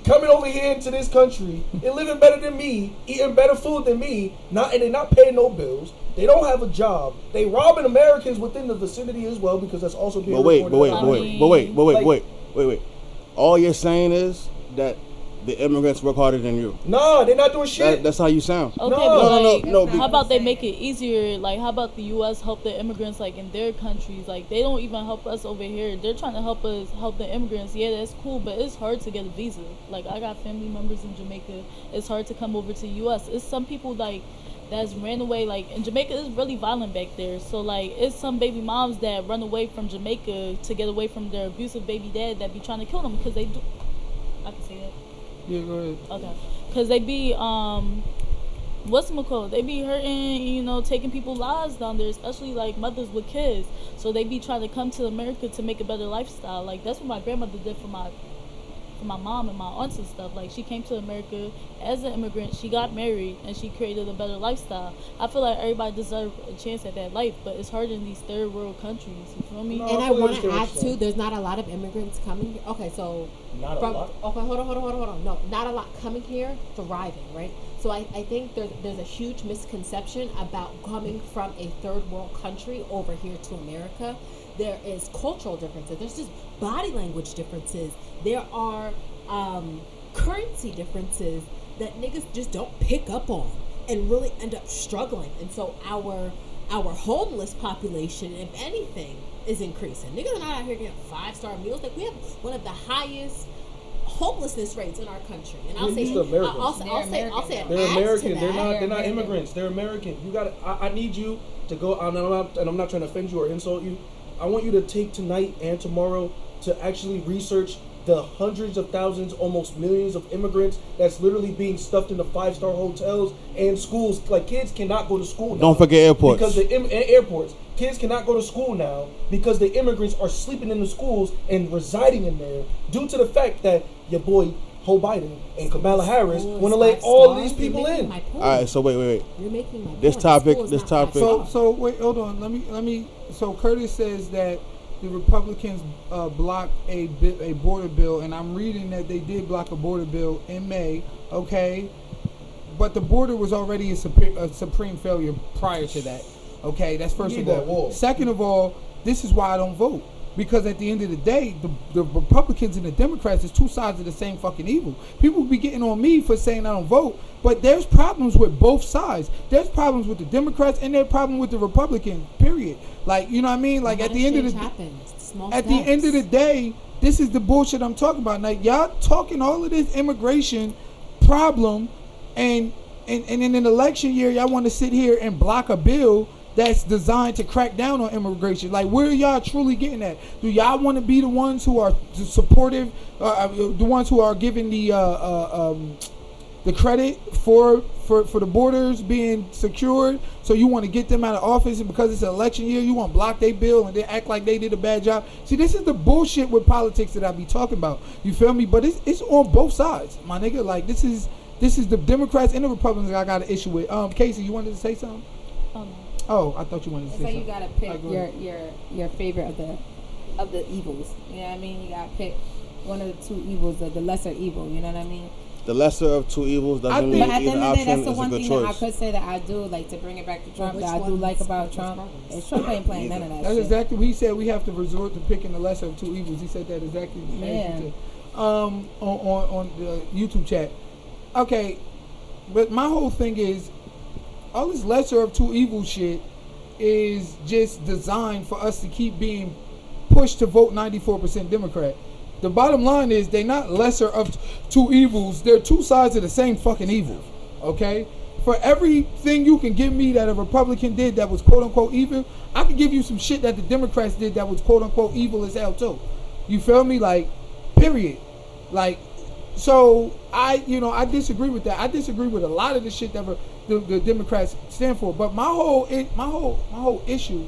coming over here into this country and living better than me, eating better food than me, and they're not paying no bills. They don't have a job. They robbing Americans within the vicinity as well, because that's also being reported. Wait. All you're saying is that the immigrants work harder than you. Nah, they're not doing shit. That's how you sound. Okay, No, but no, like, no, how about they make it easier? Like, how about the U.S. help the immigrants, like, in their countries? Like, they don't even help us over here. They're trying to help us help the immigrants. Yeah, that's cool, but it's hard to get a visa. Like, I got family members in Jamaica. It's hard to come over to the U.S. It's some people, like, that's ran away. Like, in Jamaica, it's really violent back there. So, like, it's some baby moms that run away from Jamaica to get away from their abusive baby dad that be trying to kill them because they do. I can say that. Yeah, go ahead. Okay, because they be whatchamacallit, they be hurting, taking people's lives down there, especially like mothers with kids. So they be trying to come to America to make a better lifestyle. Like, that's what my grandmother did for my mom and my aunts and stuff. Like, she came to America as an immigrant, she got married, and she created a better lifestyle. I feel like everybody deserves a chance at that life, but it's hard in these third world countries, you feel me? No. And I fully want to understand what add you're too, saying. there's not a lot of immigrants coming here. Okay, so Not a lot. Okay, hold on. No, not a lot coming here, thriving, right? So I think there's a huge misconception about coming from a third world country over here to America. There is cultural differences. There's just body language differences. There are currency differences that niggas just don't pick up on and really end up struggling. And so our homeless population, if anything, is increasing. Niggas are not out here getting 5-star meals. Like, we have one of the highest homelessness rates in our country. And I'll say, These are Americans. I'll say, They're an They're add to American. that. They're not American. immigrants. They're American. You got. I need you to go. And I'm not trying to offend you or insult you. I want you to take tonight and tomorrow to actually research the hundreds of thousands, almost millions of immigrants that's literally being stuffed into 5-star hotels and schools. Like, kids cannot go to school now. Don't forget airports. Because airports. Kids cannot go to school now because the immigrants are sleeping in the schools and residing in there due to the fact that your boy Joe Biden and Kamala Harris want to let all of these people in. All right, so wait. You're making my This point. topic- School is this not topic- five-star. So wait, hold on. Let me. So Curtis says that the Republicans blocked a border bill, and I'm reading that they did block a border bill in May. Okay, but the border was already a supreme failure prior to that. Okay, that's first need of that all. wall. Second of all, this is why I don't vote. Because at the end of the day, the Republicans and the Democrats is two sides of the same fucking evil. People be getting on me for saying I don't vote, but there's problems with both sides. There's problems with the Democrats and there's problems with the Republicans, period. Like, you know what I mean? Like, at the end of the end of the day, this is the bullshit I'm talking about. Now, y'all talking all of this immigration problem, and in an election year, y'all want to sit here and block a bill that's designed to crack down on immigration. Like, where are y'all truly getting at? Do y'all want to be the ones who are supportive, the ones who are giving the credit for the borders being secured? So you want to get them out of office, and because it's an election year, you want to block their bill and then act like they did a bad job. See, this is the bullshit with politics that I be talking about. You feel me? But it's on both sides, my nigga. Like, this is the Democrats and the Republicans I got an issue with. Casey, you wanted to say something? Oh, I thought you wanted to It's say like something. you gotta pick your favorite of the evils. You know what I mean? You gotta pick one of the two evils, the lesser evil. You know what I mean? The lesser of two evils I doesn't think- mean But at the either end of the day, option that's the is a one good thing that I choice. could say that I do, like, to bring it back to Trump, which that I do one's like about the Trump. problems? Is Trump ain't playing none of that That's shit. exactly what he said. We have to resort to picking the lesser of two evils. He said that exactly. Yeah. On the YouTube chat. Okay, but my whole thing is all this lesser of two evils shit is just designed for us to keep being pushed to vote 94% Democrat. The bottom line is they're not lesser of two evils. They're two sides of the same fucking evil. Okay? For everything you can give me that a Republican did that was quote unquote evil, I can give you some shit that the Democrats did that was quote unquote evil as hell too. You feel me? Like, period. Like, so I disagree with that. I disagree with a lot of the shit that the Democrats stand for. But my whole issue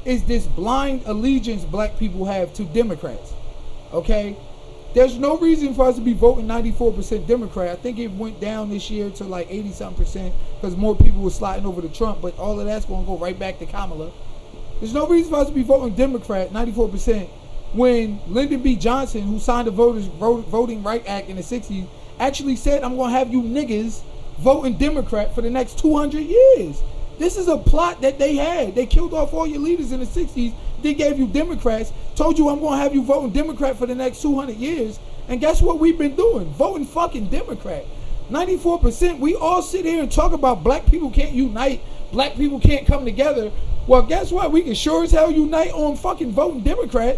is this blind allegiance black people have to Democrats. Okay? There's no reason for us to be voting 94% Democrat. I think it went down this year to like 80-something% because more people were sliding over to Trump, but all of that's going to go right back to Kamala. There's no reason for us to be voting Democrat 94% when Lyndon B. Johnson, who signed the Voting Right Act in the 60s, actually said, I'm going to have you niggas voting Democrat for the next 200 years. This is a plot that they had. They killed off all your leaders in the 60s. They gave you Democrats, told you I'm going to have you voting Democrat for the next 200 years. And guess what we've been doing? Voting fucking Democrat. 94%. We all sit here and talk about black people can't unite. Black people can't come together. Well, guess what? We can sure as hell unite on fucking voting Democrat.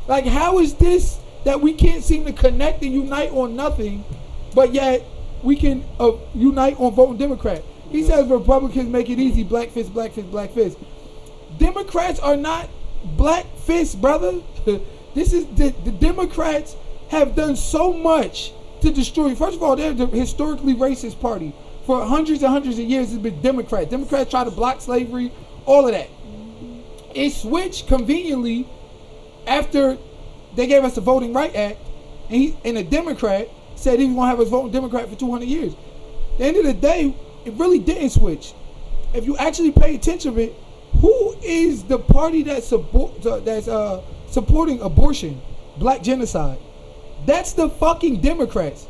Like, how is this that we can't seem to connect and unite on nothing, but yet we can unite on voting Democrat? He says Republicans make it easy. Black fist, black fist, black fist. Democrats are not black fists, brother. This is the Democrats have done so much to destroy. First of all, they're the historically racist party. For hundreds and hundreds of years, it's been Democrats. Democrats try to block slavery, all of that. It switched conveniently after they gave us the Voting Right Act, and a Democrat said he was going to have us voting Democrat for 200 years. At the end of the day, it really didn't switch. If you actually pay attention to it, who is the party that's supporting abortion, black genocide? That's the fucking Democrats.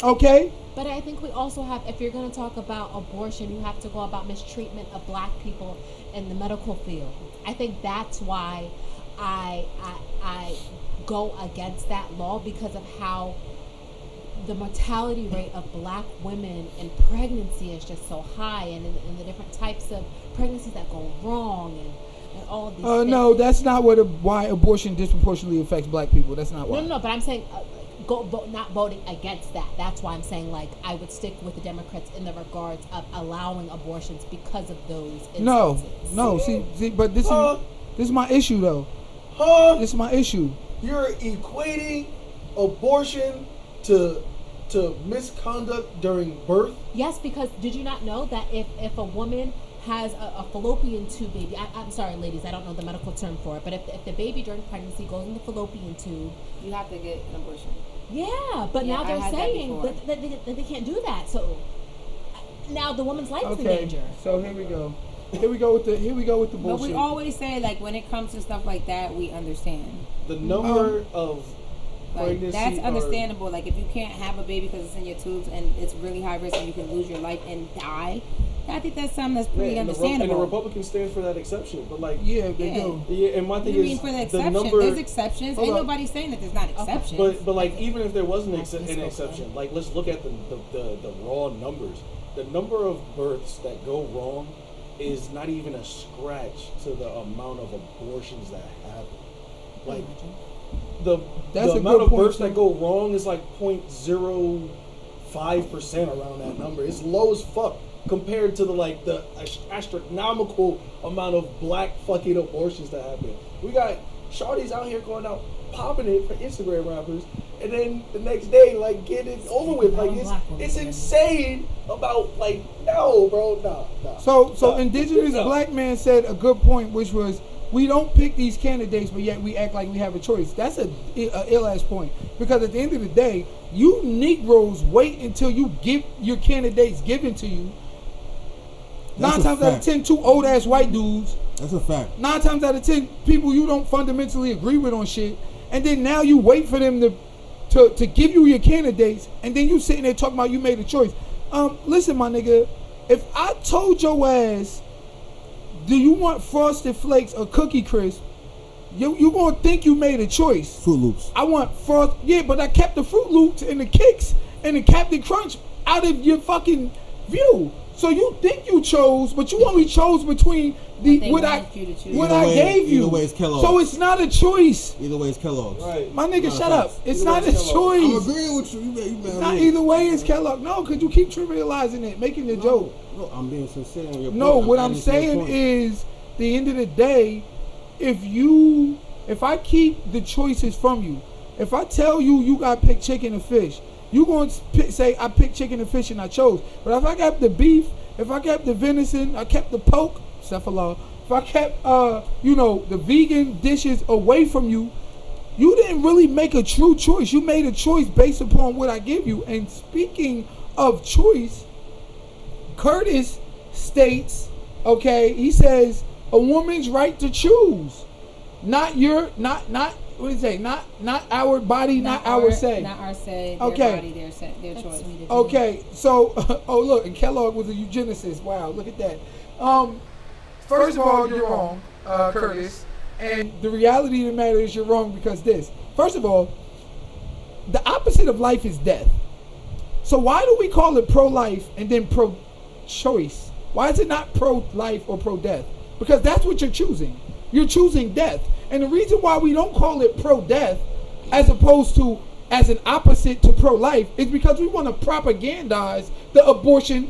Okay? But I think we also have, if you're going to talk about abortion, you have to go about mistreatment of black people in the medical field. I think that's why I go against that law, because of how the mortality rate of black women in pregnancy is just so high, and in the different types of pregnancies that go wrong, and all of these things. No, that's not why abortion disproportionately affects black people. That's not why. No, but I'm saying not voting against that. That's why I'm saying, like, I would stick with the Democrats in the regards of allowing abortions because of those instances. No. See, but this is my issue though. This is my issue. You're equating abortion to misconduct during birth? Yes, because did you not know that if a woman has a fallopian tube baby, I'm sorry ladies, I don't know the medical term for it, but if the baby during pregnancy goes in the fallopian tube, You have to get an abortion. yeah, but Yeah, now I they're had that saying before. that they can't do that, so now the woman's life is in Okay, danger. so here we go. Here we go with the But bullshit. we always say, like, when it comes to stuff like that, we understand. The number of Like, pregnancy that's are- understandable. Like, if you can't have a baby because it's in your tubes and it's really high risk and you can lose your life and die, I think that's something that's pretty and understandable. the Republicans stand for that exception. But like, Yeah, they Yeah. do. yeah, and my What thing do you is mean for the the exception? number. There's exceptions. Hold Ain't up. nobody saying that there's not exceptions. But like, even if there wasn't I think an so, exception, like, let's look at the raw numbers. The number of births that go wrong is not even a scratch to the amount of abortions that happen. Like, That's the a amount good of point, births too. that go wrong is like 0.05 5% around that number. It's low as fuck compared to the astronomical amount of black fucking abortions that happen. We got shawties out here going out popping it for Instagram rappers, and then the next day getting it over with. It's insane about no, bro, nah. So indigenous black man said a good point, which was we don't pick these candidates, but yet we act like we have a choice. That's a ill-ass point, because at the end of the day, you Negroes wait until you get your candidates given to you. That's 9 times out of 10, 2 old-ass white dudes. That's a fact. 9 times out of 10, people you don't fundamentally agree with on shit, and then now you wait for them to give you your candidates, and then you sitting there talking about you made a choice. Listen, my nigga, if I told your ass, do you want Frosted Flakes or Cookie Crisp? You gonna think you made a choice. Fruit Loops. I want but I kept the Fruit Loops and the Kicks and the Captain Crunch out of your fucking view. So you think you chose, but you only chose between what I gave you. Either way, it's Kellogg's. So it's not a choice. Either way, it's Kellogg's. Right. My nigga, shut up. It's Either not way, a it's choice. I'm agreeing with you. You Not either way is Kellogg. No, because you keep trivializing it, making the joke. No, I'm being sincere on your No, point. what I'm adding to your saying point. is, the end of the day, if I keep the choices from you, if I tell you you got to pick chicken and fish, you going to say I picked chicken and fish and I chose. But if I kept the beef, if I kept the venison, I kept the pork, cephalon, if I kept the vegan dishes away from you, you didn't really make a true choice. You made a choice based upon what I give you. And speaking of choice, Curtis states, okay, he says a woman's right to choose, not what did he say? Not our body, not our say. Not our say. Their Okay. body, their choice. Okay, so look, and Kellogg was a eugenicist. Wow, look at that. First of all, you're wrong, Curtis. And the reality of the matter is you're wrong because this. First of all, the opposite of life is death. So why do we call it pro-life and then pro-choice? Why is it not pro-life or pro-death? Because that's what you're choosing. You're choosing death. And the reason why we don't call it pro-death as opposed to as an opposite to pro-life is because we want to propagandize the abortion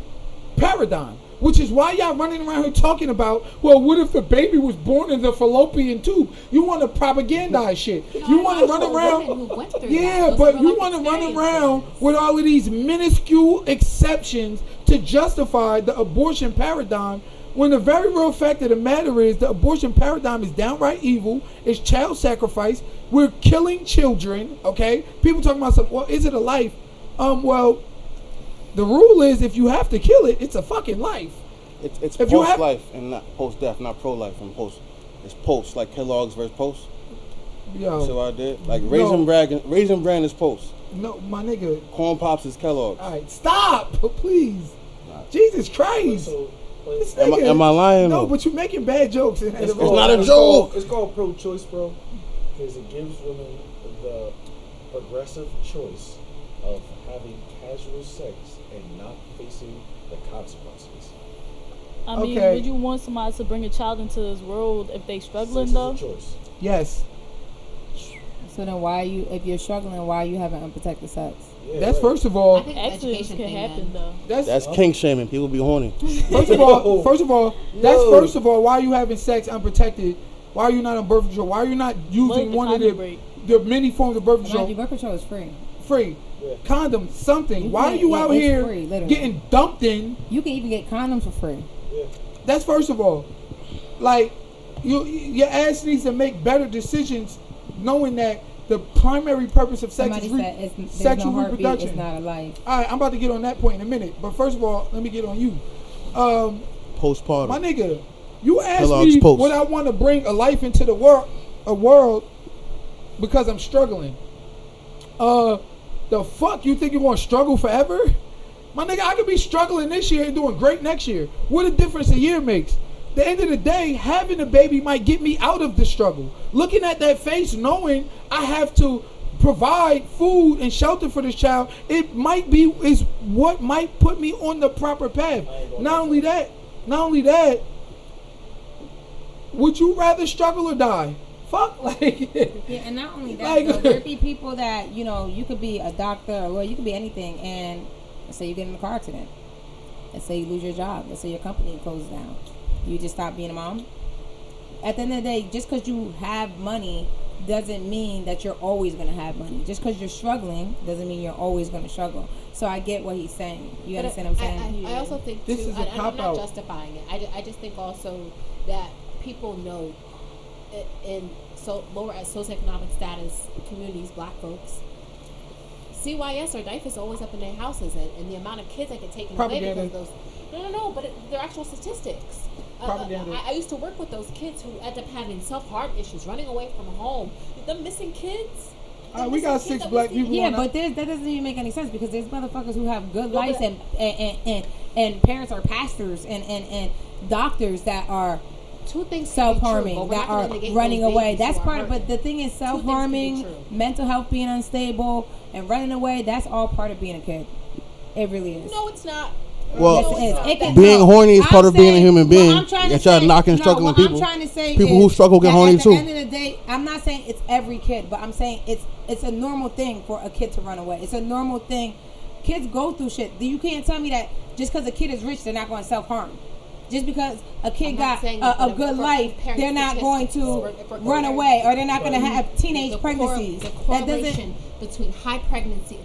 paradigm. Which is why y'all running around here talking about, well, what if the baby was born in the fallopian tube? You want to propagandize shit. You want to run around. But you want to run around with all of these minuscule exceptions to justify the abortion paradigm, when the very real fact of the matter is the abortion paradigm is downright evil. It's child sacrifice. We're killing children, okay? People talking about, well, is it a life? Well, the rule is if you have to kill it, it's a fucking life. It's If you have- post-life and not post-death, not pro-life and post. It's post, like Kellogg's versus post. Yo, So I did. Like Raisin Bran is post. no, my nigga. Corn Pops is Kellogg's. All right, stop, please. Jesus Christ. So, This Am nigga- I lying? No, though? but you're making bad jokes. It's not a joke. It's called pro-choice, bro, because it gives women the progressive choice of having casual sex and not facing the consequences. I mean, Okay. would you want somebody to bring a child into this world if they struggling Sex though? is a choice. Yes, So then if you're struggling, why are you having unprotected sex? Yeah, that's right. first of all. I think the Accidents education can thing, happen man. though. That's kink shaming. People be horny. First of all, that's No. first of all. Why are you having sex unprotected? Why are you not on birth control? Why are you not using the one of condom the break? many forms of birth Mind control? you, birth control is free. Free, Yeah. condom, something. You Why are can't- you yeah, out it's here free, literally. getting dumped in? You can even get condoms for free. That's first of all. Like, your ass needs to make better decisions, knowing that the primary purpose of sex Somebody is said there's sexual no heartbeat, reproduction. it's not a life. All right, I'm about to get on that point in a minute. But first of all, let me get on you. Postpartum. My nigga, you asked Kellogg's me Post. would I want to bring a life into the world because I'm struggling. The fuck you think you want to struggle forever? My nigga, I could be struggling this year and doing great next year. What a difference a year makes. The end of the day, having a baby might get me out of the struggle. Looking at that face, knowing I have to provide food and shelter for this child, is what might put me on the proper path. Not only that, would you rather struggle or die? Fuck, like, Yeah, and not only that, Like- though, there be people that, you could be a doctor or you could be anything, and Let's say you get in a car accident. Let's say you lose your job. Let's say your company closes down. You just stop being a mom. At the end of the day, just because you have money doesn't mean that you're always going to have money. Just because you're struggling doesn't mean you're always going to struggle. So I get what he's saying. You understand what I'm saying? I also think This too, is a and I'm not cop-out. justifying it. I just think also that people know in so lower socioeconomic status communities, black folks, CYS or DIFE is always up in their houses, and the amount of kids that get taken away Propaganda. because those. No, but they're actual statistics. Propaganda. I used to work with those kids who end up having self-harm issues, running away from home. The missing kids. We got 6 black people. Yeah, on but that doesn't even make any sense because there's motherfuckers who have good No, lives but- and parents are pastors and doctors that are two things self-harming, can be true, but that we're not are gonna negate running those away. babies That's who are part of, but hurting. the thing is Two things can be self-harming, true. mental health being unstable, and running away, that's all part of being a kid. It really is. No, it's not. Well, Yes, it is. It can- being no, horny is I'm part of being a saying- human what being. I'm trying to And try say- knocking no, struggling what people. I'm trying to say People is who struggle get that horny at too. the end of the day, I'm not saying it's every kid, but I'm saying it's a normal thing for a kid to run away. It's a normal thing. Kids go through shit. You can't tell me that just because a kid is rich, they're not going to self-harm. Just because a kid I'm not got saying that, a but if good we're life, comparing they're not going statistics, to if we're run comparing- away, or they're not going to have teenage the pregnancies. The That doesn't. correlation between high pregnancy,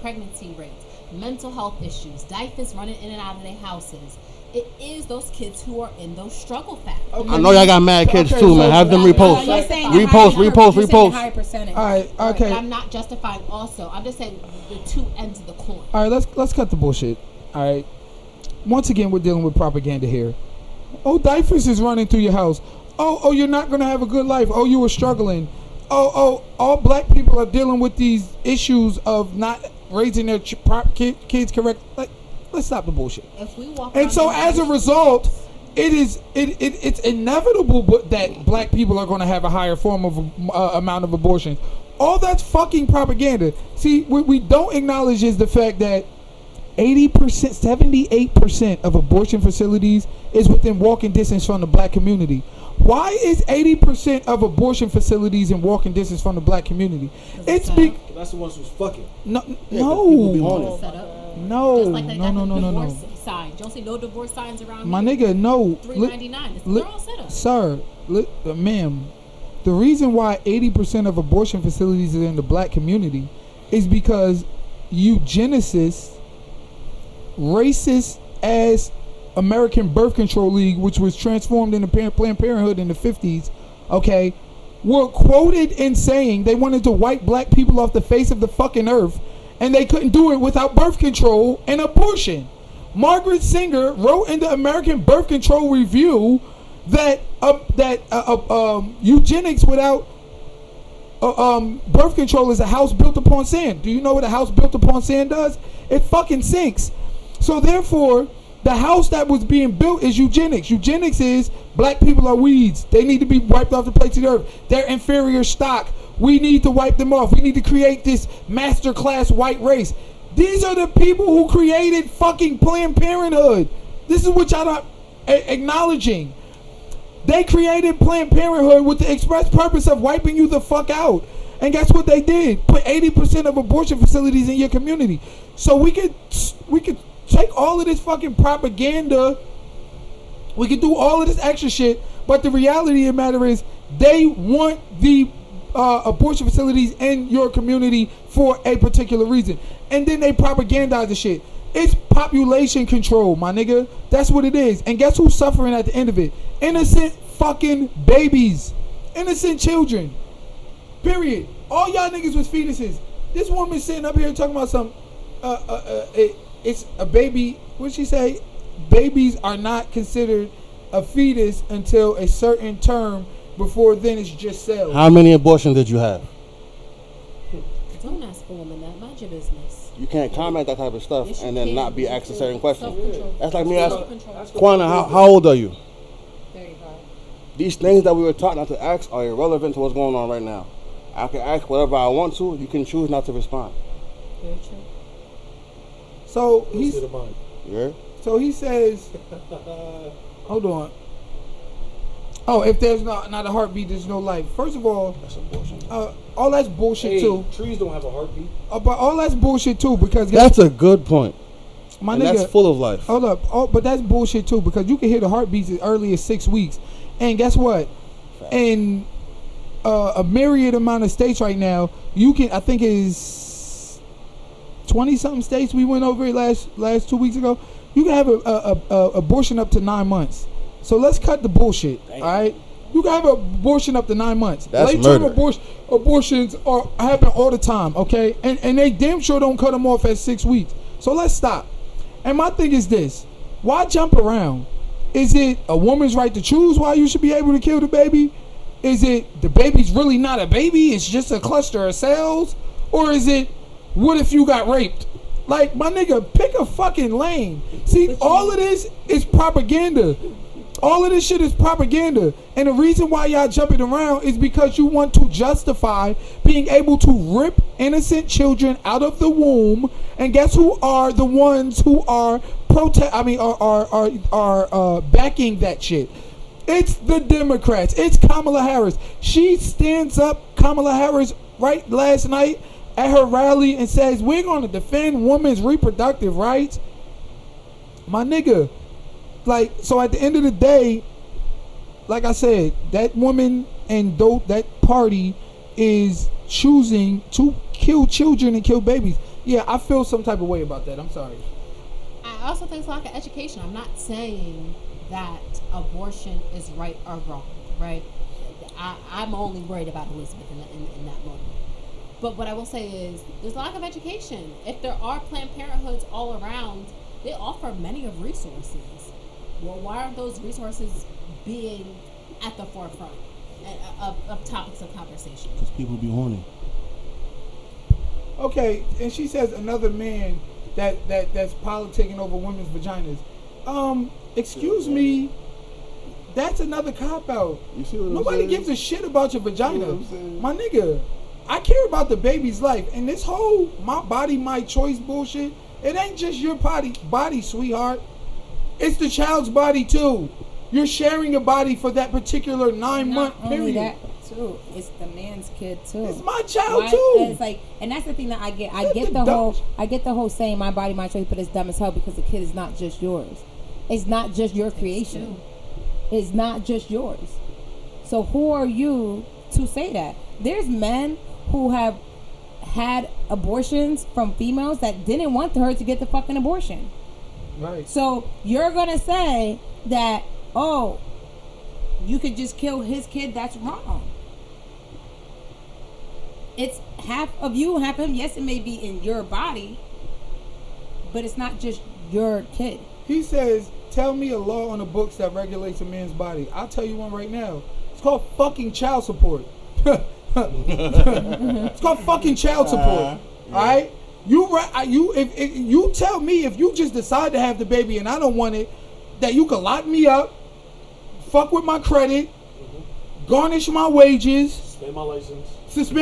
pregnancy rates, mental health issues, diapers running in and out of their houses. It is those kids who are in those struggle factors. I know y'all got mad kids Okay, too, so- man. Have them You're repost. saying a Repost, higher- repost, you're saying a repost. higher percentage. All right, okay. But I'm not justifying also. I'm just saying the two ends of the coin. All right, let's cut the bullshit. All right. Once again, we're dealing with propaganda here. Oh, diapers is running through your house. Oh, you're not gonna have a good life. Oh, you were struggling. Oh, all black people are dealing with these issues of not raising their kids correct. Let's stop the bullshit. If we walk And around so, the as a house- result, it's inevitable that black people are going to have a higher form of amount of abortion. All that's fucking propaganda. See, what we don't acknowledge is the fact that 80%, 78% of abortion facilities is within walking distance from the black community. Why is 80% of abortion facilities in walking distance from the black community? It's big. That's the ones who's fucking. No, people be horny. set up. no, Just like they got the no. divorce sign. You don't see no divorce signs around My here. nigga, no. $3.99. They're all set up. Sir, ma'am, the reason why 80% of abortion facilities are in the black community is because eugenicists, racist ass American Birth Control League, which was transformed into Planned Parenthood in the 50s, okay, were quoted in saying they wanted to wipe black people off the face of the fucking earth, and they couldn't do it without birth control and abortion. Margaret Sanger wrote in the American Birth Control Review that eugenics without birth control is a house built upon sand. Do you know what a house built upon sand does? It fucking sinks. So therefore, the house that was being built is eugenics. Eugenics is black people are weeds. They need to be wiped off the face of the earth. They're inferior stock. We need to wipe them off. We need to create this master class white race. These are the people who created fucking Planned Parenthood. This is what y'all not acknowledging. They created Planned Parenthood with the express purpose of wiping you the fuck out. And guess what they did? Put 80% of abortion facilities in your community. So we could take all of this fucking propaganda. We could do all of this extra shit. But the reality of the matter is they want the abortion facilities in your community for a particular reason. And then they propagandize the shit. It's population control, my nigga. That's what it is. And guess who's suffering at the end of it? Innocent fucking babies. Innocent children. Period. All y'all niggas was fetuses. This woman sitting up here talking about some it's a baby. What'd she say? Babies are not considered a fetus until a certain term. Before then, it's just cells. How many abortions did you have? Don't ask a woman that. Mind your business. You can't comment that type of stuff Yes, you and then can. not be asked a certain question. Self-control. That's like me asking, Self-control. Quana, how old are you? 35. These things that we were taught not to ask are irrelevant to what's going on right now. I can ask whatever I want to. You can choose not to respond. Very true. So He's he's to the mind. Yeah? so he says, hold on. Oh, if there's not a heartbeat, there's no life. First of all, That's abortion. all that's bullshit Hey, too. trees don't have a heartbeat. But all that's bullshit too because That's a good point. My and nigga, that's full of life. hold up. Oh, but that's bullshit too, because you can hear the heartbeats as early as 6 weeks. And guess what? In a myriad amount of states right now, you can, I think is 20 something states we went over it last 2 weeks ago. You can have a abortion up to 9 months. So let's cut the bullshit. All right. You can have an abortion up to 9 months. That's Late-term murder. abortions are happen all the time, okay? And they damn sure don't cut them off at 6 weeks. So let's stop. And my thing is this: why jump around? Is it a woman's right to choose why you should be able to kill the baby? Is it the baby's really not a baby? It's just a cluster of cells? Or is it, what if you got raped? Like, my nigga, pick a fucking lane. See, all of this is propaganda. All of this shit is propaganda. And the reason why y'all jumping around is because you want to justify being able to rip innocent children out of the womb. And guess who are the ones who are backing that shit? It's the Democrats. It's Kamala Harris. She stands up, Kamala Harris, right last night at her rally and says, we're going to defend women's reproductive rights. My nigga, like, so at the end of the day, like I said, that woman and that party is choosing to kill children and kill babies. Yeah, I feel some type of way about that. I'm sorry. I also think it's lack of education. I'm not saying that abortion is right or wrong, right? I'm only worried about Elizabeth in that moment. But what I will say is there's a lack of education. If there are Planned Parenthoods all around, they offer many of resources. Well, why aren't those resources being at the forefront of topics of conversation? Because people be horny. Okay, and she says another man that's politicking over women's vaginas. Excuse me, that's another cop out. You see what I'm Nobody saying? gives a shit about your vagina. You know what I'm saying? My nigga, I care about the baby's life. And this whole my body, my choice bullshit, it ain't just your body, sweetheart. It's the child's body too. You're sharing a body for that particular 9-month Not only period. that too, it's the man's kid too. It's my child Why- too. It's like, and that's the thing that I get. I That's get the I get the whole saying my body, my choice, but it's dumb as hell because the kid is not just yours. It's not just your creation. It's not just yours. So who are you to say that? There's men who have had abortions from females that didn't want her to get the fucking abortion. Right. So you're gonna say that, oh, you could just kill his kid? That's wrong. It's half of you, half of him. Yes, it may be in your body, but it's not just your kid. He says, tell me a law on the books that regulates a man's body. I'll tell you one right now. It's called fucking child support. It's called fucking child support. Alright? If you tell me if you just decide to have the baby and I don't want it, that you can lock me up, fuck with my credit, garnish my wages, suspend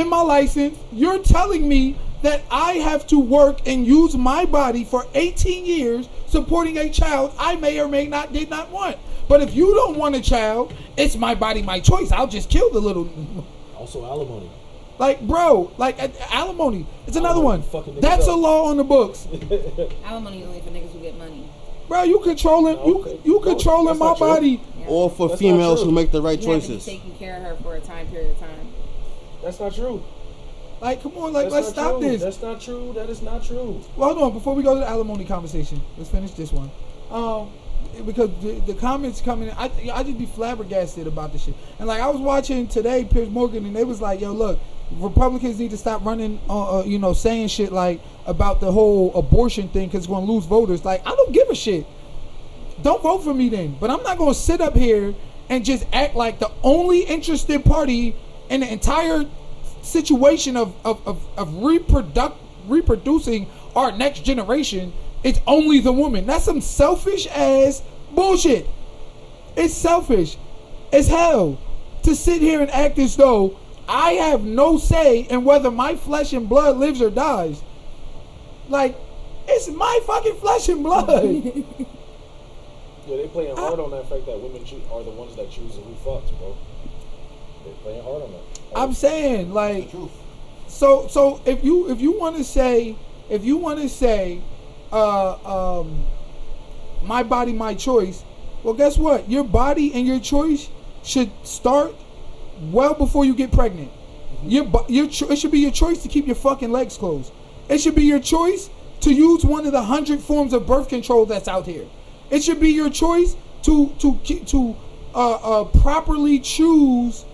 my license. You're telling me that I have to work and use my body for 18 years supporting a child I may or may not did not want. But if you don't want a child, it's my body, my choice. I'll just kill the little. Also alimony. Like, bro, like alimony. It's another Alimony, one. fucking niggas That's up. a law on the books. Alimony only for niggas who get money. Bro, you controlling you controlling that's my not true. body. Or for That's not females true. who make the right You have to be choices. taking care of her for a time period of time. That's not true. Like, come on, like, That's let's not stop true. this. That's not true. That is not true. Well, hold on, before we go to the alimony conversation, let's finish this one. Because the comments coming in, I just be flabbergasted about this shit. And like I was watching today, Piers Morgan, and they was like, "Yo, look, Republicans need to stop running, saying shit like about the whole abortion thing because it's going to lose voters." Like, I don't give a shit. Don't vote for me then. But I'm not going to sit up here and just act like the only interested party in the entire situation of reproducing our next generation. It's only the woman. That's some selfish ass bullshit. It's selfish as hell to sit here and act as though I have no say in whether my flesh and blood lives or dies. Like, it's my fucking flesh and blood. Yeah, they playing hard on that fact that women are the ones that choose who fucks, bro. They're playing hard on that. I'm saying, like, so if you want to say my body, my choice. Well, guess what? Your body and your choice should start well before you get pregnant. It should be your choice to keep your fucking legs closed. It should be your choice to use one of the 100 forms of birth control that's out here. It should be your choice to properly choose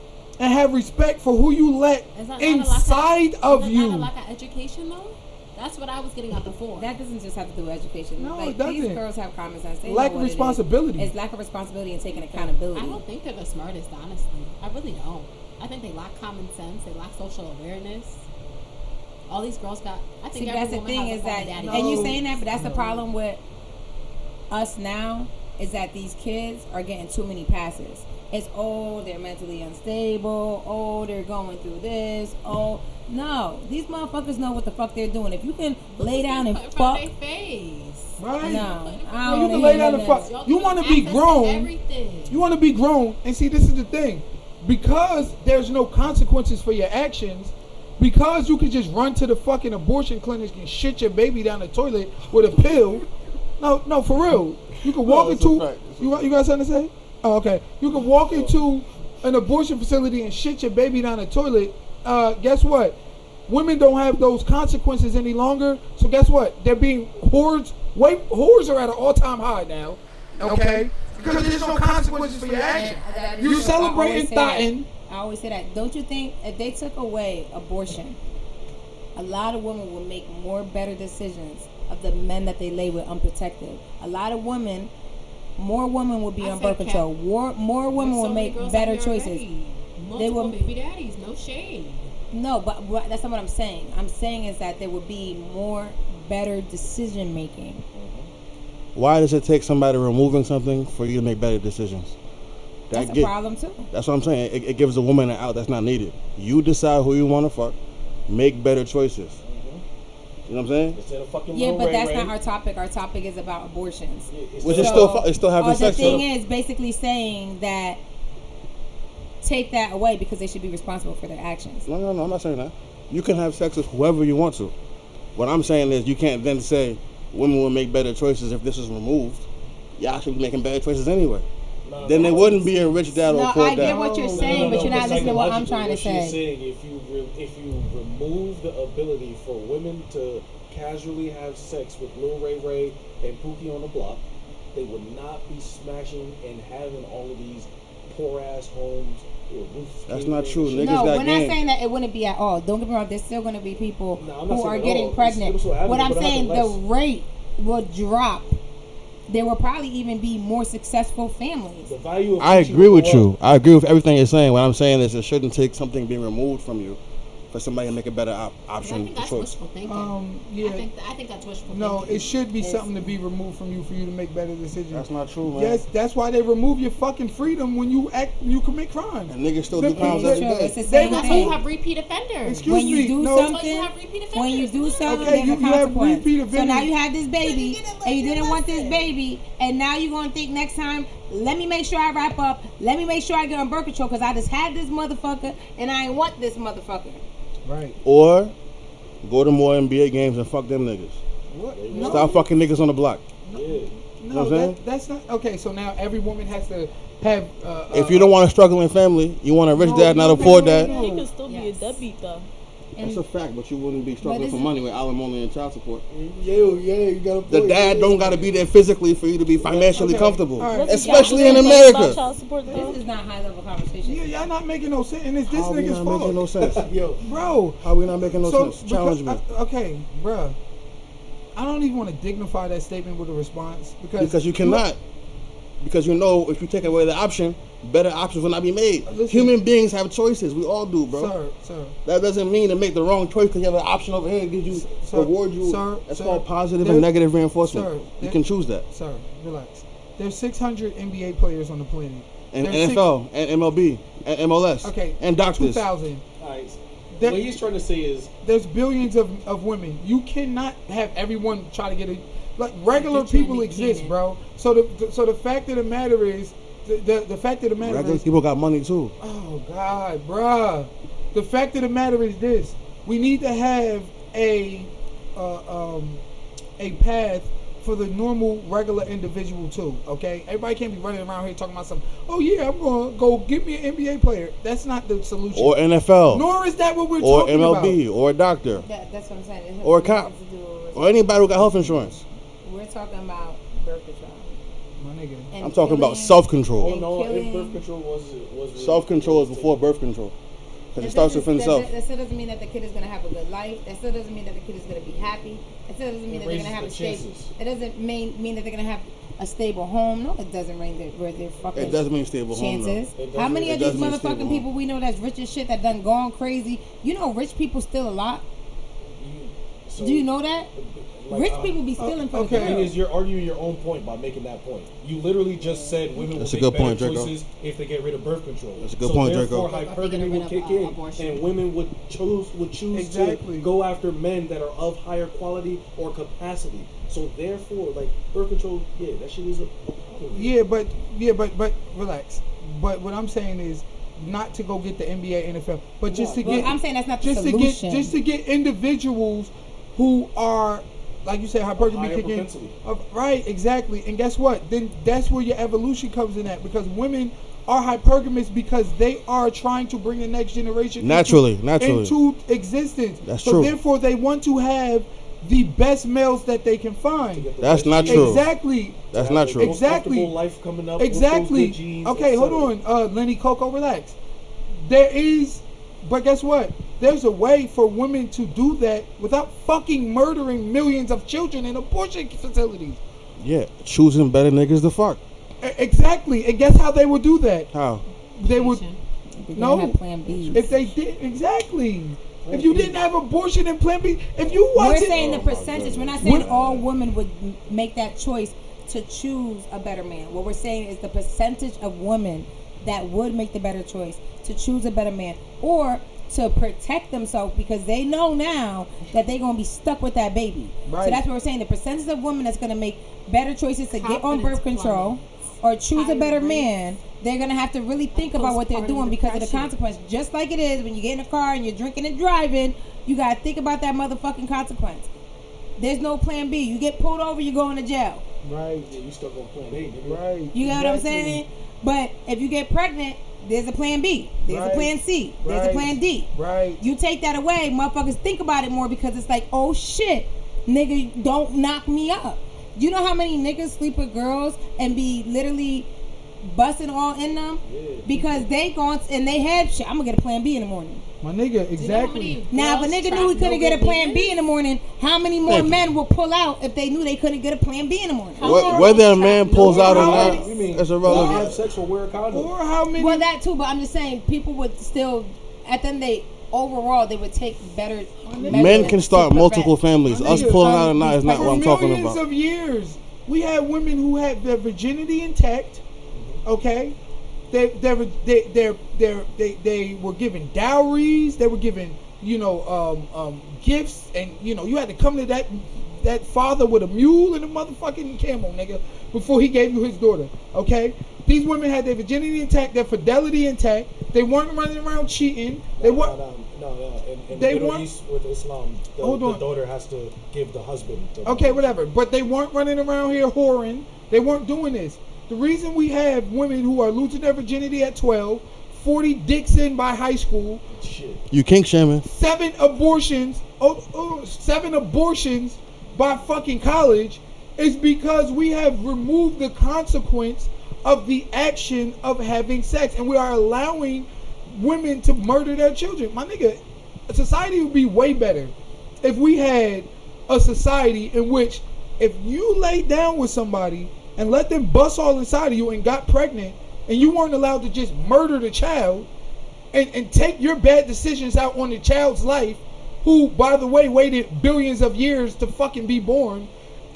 and have respect for who you let inside of you. Is that not a lack of education, though? That's what I was getting at before. That doesn't just have to do with education. No, like, it doesn't. These girls have common sense. They Lack know of what responsibility. It's lack of responsibility and taking accountability. I don't think they're the smartest, honestly. I really don't. I think they lack common sense. They lack social awareness. All these girls got. I think See, every that's the woman thing has is a that, daddy. and you saying that, but that's the problem with us now is that these kids are getting too many passes. It's, oh, they're mentally unstable. Oh, they're going through this. Oh, no. These motherfuckers know what the fuck they're doing. If you can lay down and fuck. Their face. Right? No. No, you can lay down and fuck. You want to be grown. You want to be grown. And see, this is the thing. Because there's no consequences for your actions, because you could just run to the fucking abortion clinic and shit your baby down the toilet with a pill. No, for real. You can walk into. You got something to say? Oh, okay. You can walk into an abortion facility and shit your baby down the toilet. Guess what? Women don't have those consequences any longer. So guess what? They're being whores. Whores are at an all-time high now. Okay? Because there's no consequences for your action. You celebrating thotting. I always say that. Don't you think if they took away abortion, a lot of women would make better decisions of the men that they lay with unprotected? A lot of women, more women would be on birth control. More women would make better choices. They will baby daddies, no shade. No, but that's not what I'm saying. I'm saying is that there would be better decision making. Why does it take somebody removing something for you to make better decisions? That's a problem too. That's what I'm saying. It gives a woman an out that's not needed. You decide who you want to fuck. Make better choices. You know what I'm saying? Instead of fucking yeah, but that's not our topic. Our topic is about abortions. Which is still having sex. The thing is basically saying that take that away because they should be responsible for their actions. No, I'm not saying that. You can have sex with whoever you want to. What I'm saying is you can't then say women will make better choices if this is removed. Y'all should be making better choices anyway. Then they wouldn't be a rich dad or a poor dad. I get what you're saying, but you're not listening to what I'm trying to say. She's saying if you remove the ability for women to casually have sex with Lil Ray Ray and Pookie on the block, they would not be smashing and having all of these poor ass homes with roofs. That's not true. Niggas no, got we're game. not saying that it wouldn't be at all. Don't get me wrong. There's still going to be people who are saying getting pregnant. What I'm saying, the rate will drop. There will probably even be more successful families. The value of I agree with you. I agree with everything you're saying. What I'm saying is it shouldn't take something being removed from you for somebody to make a better option. I think that's wishful thinking. Yeah. I think that's wishful thinking. No, it should be something to be removed from you for you to make better decisions. That's not true, man. Yes, that's why they remove your fucking freedom when you commit crimes. And niggas still do crimes every day. It's the same That's why you have repeat offenders. Excuse when you me. do No. something, When you do something, Okay, there's a you have consequence. repeat So offenders. now you had this baby, and you didn't want this baby, and now you're gonna think next time, let me make sure I wrap up. Let me make sure I get on birth control because I just had this motherfucker, and I ain't want this motherfucker. Right. Or go to more NBA games and fuck them niggas. What? Stop fucking niggas on the block. Yeah. You know No, what I'm saying? that's not okay. So now every woman has to have. If you don't want a struggling family, you want a rich dad, not a poor dad. He could still be a deadbeat though. That's a fact, but you wouldn't be struggling for money with alimony and child support. Yeah, you got a point. The dad don't got to be there physically for you to be financially comfortable, All right. especially in About America. child support, though? This is not high level conversation. Yeah, y'all not making no sense, and it's this How we nigga's not making no fault, sense? Yo, bro. How we not making no sense? because Challenge me. okay, bro. I don't even want to dignify that statement with a response Because you cannot. Because you know if you take away the option, better options will not be made. Listen. Human beings have choices. We all do, bro. Sir. That doesn't mean to make the wrong choice because you have an option over here that gives you, Sir, reward you. sir, That's sir, called positive there- and negative reinforcement. sir, you there- can choose that. Sir, relax. There's 600 NBA players on the planet. And There's NFL, and MLB, and MLS, Okay. and doctors. 2,000. all right. That- What he's trying to say is There's billions of women. You cannot have everyone try to get a like regular people exist, bro. So the fact of the matter is the fact of the matter Regular is people got money too. oh God, bruh. The fact of the matter is this: we need to have a a path for the normal, regular individual too. Okay, everybody can't be running around here talking about something. Oh yeah, I'm gonna go get me an NBA player. That's not the solution. Or NFL. Nor is that what we're Or talking MLB. about. Or a doctor. That's what I'm saying. It has Or a nothing cop. to do with- Or anybody who got health insurance. We're talking about birth control. My nigga. And I'm talking about killing- self-control. Oh no, killing- if birth control was Self-control is before birth control. Because it starts within self. That still doesn't mean that the kid is going to have a good life. That still doesn't mean that the kid is going to be happy. It still doesn't mean that they're going to have a stable. It doesn't mean that they're going to have a stable home. No, it doesn't mean that where they're fucking. It doesn't mean stable home, chances. though. How many It of these does mean stable motherfucking home. people we know that's rich as shit that done gone crazy? You know, rich people steal a lot. So, Do you know that? like, Rich people be stealing for The the thing girls. is, you're arguing your own point by making that point. You literally just said women That's will a make good point, better Draco. choices if they get rid of birth control. That's a good point, therefore, Draco. hypergamy will kick in, and women would choose Exactly. to go after men that are of higher quality or capacity. So therefore, like birth control, yeah, that shit is a problem. But relax. But what I'm saying is not to go get the NBA, NFL, but just to Well, get. I'm saying that's not the just solution. to get individuals who are, like you said, hypergamy higher kicking. propensity. Right, exactly. And guess what? Then that's where your evolution comes in at, because women are hypergamous because they are trying to bring the next generation Naturally. into existence. That's so true. therefore they want to have the best males that they can find. That's not true. Exactly. That's not true. Exactly. Comfortable life coming up. with those Exactly. good genes, Okay, hold etc. on, Lenny Coco, relax. There is, but guess what? There's a way for women to do that without fucking murdering millions of children in abortion facilities. Yeah, choosing better niggas to fuck. Exactly. And guess how they would do that? How? They would. They're No. gonna have Plan B. If they did, exactly. If you didn't have abortion and Plan B, if you We're wasn't, saying the percentage. We're not saying What- all women would make that choice to choose a better man. What we're saying is the percentage of women that would make the better choice to choose a better man or to protect themselves because they know now that they're going to be stuck with that baby. Right. So that's what we're saying. The percentage of women that's going to make better choices to get on Confidence birth control or choose a Higher better rates. man, they're going to have to really think about what they're Postpartum doing because of the depression. consequence. Just like it is when you get in a car and you're drinking and driving, you got to think about that motherfucking consequence. There's no plan B. You get pulled over, you're going to jail. right, Yeah, you stuck on plan A, nigga. right. You get what I'm exactly. saying? But if you get pregnant, there's a plan B. There's Right. a plan C. There's Right. a plan D. Right. You take that away, motherfuckers think about it more because it's like, oh shit, nigga, don't knock me up. You know how many niggas sleep with girls and be literally busting all in them? Yeah. Because they gone and they had shit. I'm gonna get a plan B in the morning. My nigga, exactly. Now, if a nigga knew he couldn't get a plan B in the morning, how many more men would pull out if they knew they couldn't get a plan B in the morning? Whether a man pulls out or How not, many- You mean that's have irrelevant. sex or wear a condom? Or how many? Well, that too, but I'm just saying people would still, at the end they overall they would take better. Men measures can start to multiple prevent. families. My Us nigga, pulling out or not is not for what I'm talking millions about. of years, we had women who had their virginity intact. Okay, they were given dowries. They were given gifts, and you had to come to that father with a mule and a motherfucking camel, nigga, before he gave you his daughter. Okay, these women had their virginity intact, their fidelity intact. They weren't running around cheating. They weren't. No. In They the Middle want- East with Islam, the Hold on. daughter has to give the husband. The Okay, whatever. But they weren't running around here whoring. They weren't doing this. The reason we have women who are losing their virginity at 12, 40 dicks in by high school, Shit. You kink shaming. 7 abortions by fucking college is because we have removed the consequence of the action of having sex, and we are allowing women to murder their children. My nigga, society would be way better if we had a society in which if you laid down with somebody and let them bust all inside of you and got pregnant and you weren't allowed to just murder the child and take your bad decisions out on the child's life, who, by the way, waited billions of years to fucking be born,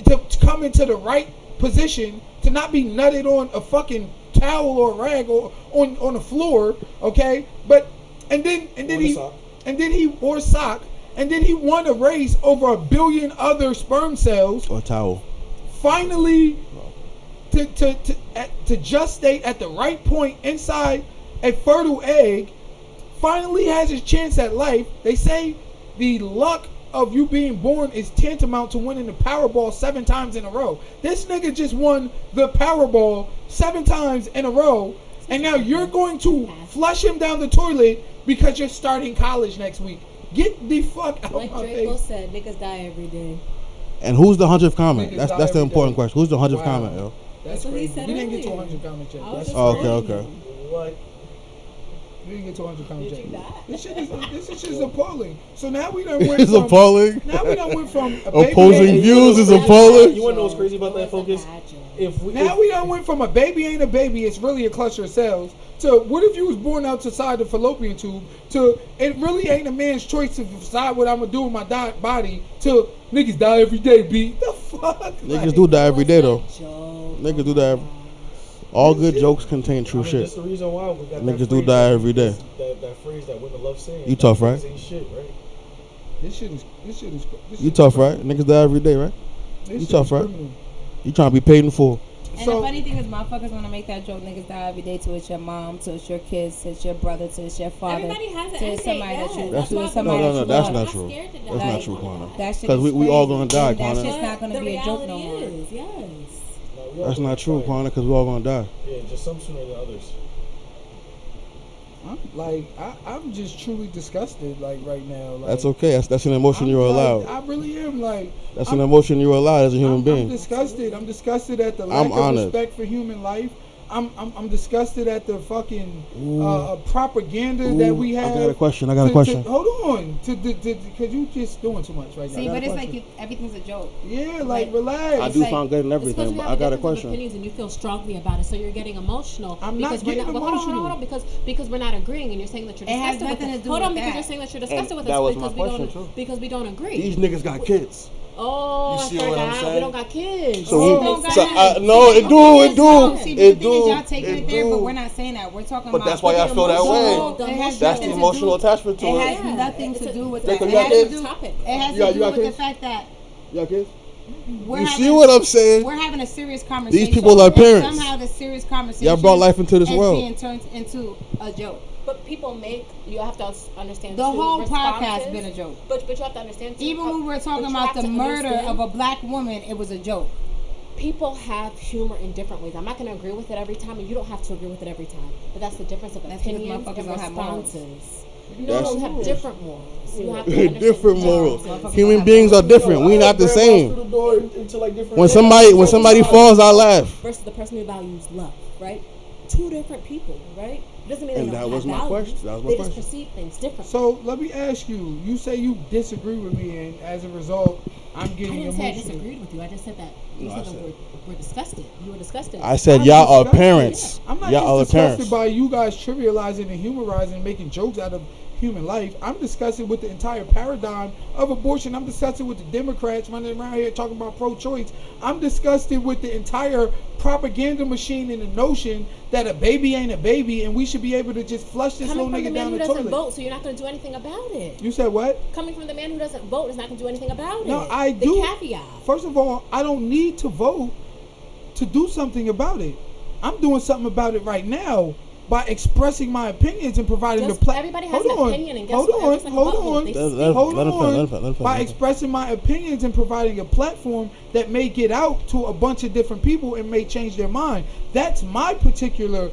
to come into the right position, to not be nutted on a fucking towel or rag or on the floor, okay? But and then he sock. wore a sock, and then he won a race over 1 billion other sperm cells. Or towel. Finally, to gestate at the right point inside a fertile egg, finally has his chance at life. They say the luck of you being born is tantamount to winning the Powerball 7 times in a row. This nigga just won the Powerball 7 times in a row, and now you're going to flush him down the toilet because you're starting college next week. Get the fuck out Like of my Draco face. said, niggas die every day. And who's the 100th comment? Niggas That's die the every important day. question. Who's the 100th Wow. comment, yo? That's what he crazy. said You didn't get to earlier. 100 comments yet. I was That's just Oh, okay, saying. okay. What? You didn't get to 100 comments Did you yet. die? This is just appalling. So now we done went It's from appalling. Now we done went from a baby Opposing ain't- views is That's appalling. bad, You wanna know what's Joe. crazy about It that, was a Focus? bad joke. If we, Now we done went from a baby ain't a baby, it's really a cluster of cells, to what if you was born outside the fallopian tube, to it really ain't a man's choice to decide what I'm gonna do with my body, to niggas die every day, B. The fuck? Niggas do die every day, though. Joke. Niggas do that. All good jokes contain true I mean, shit. that's the reason why we got Niggas that do phrase die that- every day. That phrase that women love saying. You tough, right? Niggas ain't shit, right? This shit is. You tough, right? Niggas die every day, right? You tough, right? You trying to be paid in full. And So- the funny thing is, motherfuckers want to make that joke. Niggas die every day. To it's your mom, to it's your kids, to it's your brother, to it's your father, Everybody has an to end it's date, somebody that you, yes. to That's it's why- somebody No, that you that's love. not I'm true. scared to die. That's not Like, true, Quana. That shit 'Cause is we all crazy. gonna die, And that Quana. shit's not gonna the be a joke no reality more. is, yes. No, we all That's gonna not true, die. Quana, because we all gonna die. Yeah, just some sooner than others. I'm just truly disgusted, like right now. Like, That's okay. That's an emotion you're allowed. I really am. Like, That's an emotion you're allowed as a human I'm being. disgusted. I'm disgusted at the I'm lack of honored. respect for human life. I'm disgusted at the fucking propaganda that we have. I got a question. I got a question. Hold on, because you just doing too much right now. See, I got but a it's question. like everything's a joke. Yeah, like Like, relax. I do like- sound good and It's because everything, you but have I got a difference of question. opinions and you feel strongly about it, so you're getting emotional. I'm not because we're getting but hold on, hold on, emotional. hold on, because we're not agreeing, and you're saying that you're It has disgusted with nothing it. to do Hold with on, because that. you're saying that you're disgusted with that us was because my we question, don't too. because we don't agree. These niggas got kids. Oh, You I see what I'm forgot. saying? We don't got kids. So Oh, we, don't got so kids. no, it do, See, but the it thing is, do, y'all taking it it there, but do. we're not saying that. We're talking But about. that's why I feel that emotional- way. It has That's nothing the to emotional do- attachment to It it. has nothing to do with Jacob, that. you It got has to kids? do. Topic. It has You got- to you do got with kids? the fact that Y'all kids? we're You having, see what I'm saying? We're having a serious conversation. These people are and parents. Somehow the serious conversation. Y'all brought life into this is world. being turned into a joke. But people you have to understand The too, whole podcast responses. been a joke. But you have to understand too, Even when we were talking but you about have the to murder understand, of a black woman, it was a joke. people have humor in different ways. I'm not going to agree with it every time, and you don't have to agree with it every time. But that's the difference of That's because opinions motherfuckers and don't have morals. responses. That's- No, you have different morals. You have to understand Different the morals. differences. Human beings are different. We not the Grandmas same. through the door into like different When somebody falls, I laugh. Versus the person who values love, right? Two different people, right? Doesn't mean And they don't that have was my values. question. That was my they question. just perceive things differently. So let me ask you. You say you disagree with me, and as a result, I'm I getting didn't say I emotional. disagreed with you. I just said that you No, I said that said- we're disgusted. You were disgusted. I said I'm y'all are disgusted. parents. I'm not Y'all are just disgusted parents. by you guys trivializing and humorizing and making jokes out of human life. I'm disgusted with the entire paradigm of abortion. I'm disgusted with the Democrats running around here talking about pro-choice. I'm disgusted with the entire propaganda machine and the notion that a baby ain't a baby and we should be able to just flush this Coming little from the nigga man down who the doesn't toilet. vote, so you're not going to do anything about it. You said what? Coming from the man who doesn't vote is not going to do anything about No, it. I the do. caveat. First of all, I don't need to vote to do something about it. I'm doing something about it right now by expressing my opinions and providing Just the platform. everybody has an opinion, and guess what? Everyone's like a Hold butthole. on, They Let- speak. let- hold let him on. finish, let him finish. By expressing my opinions and providing a platform that may get out to a bunch of different people and may change their mind. That's my particular,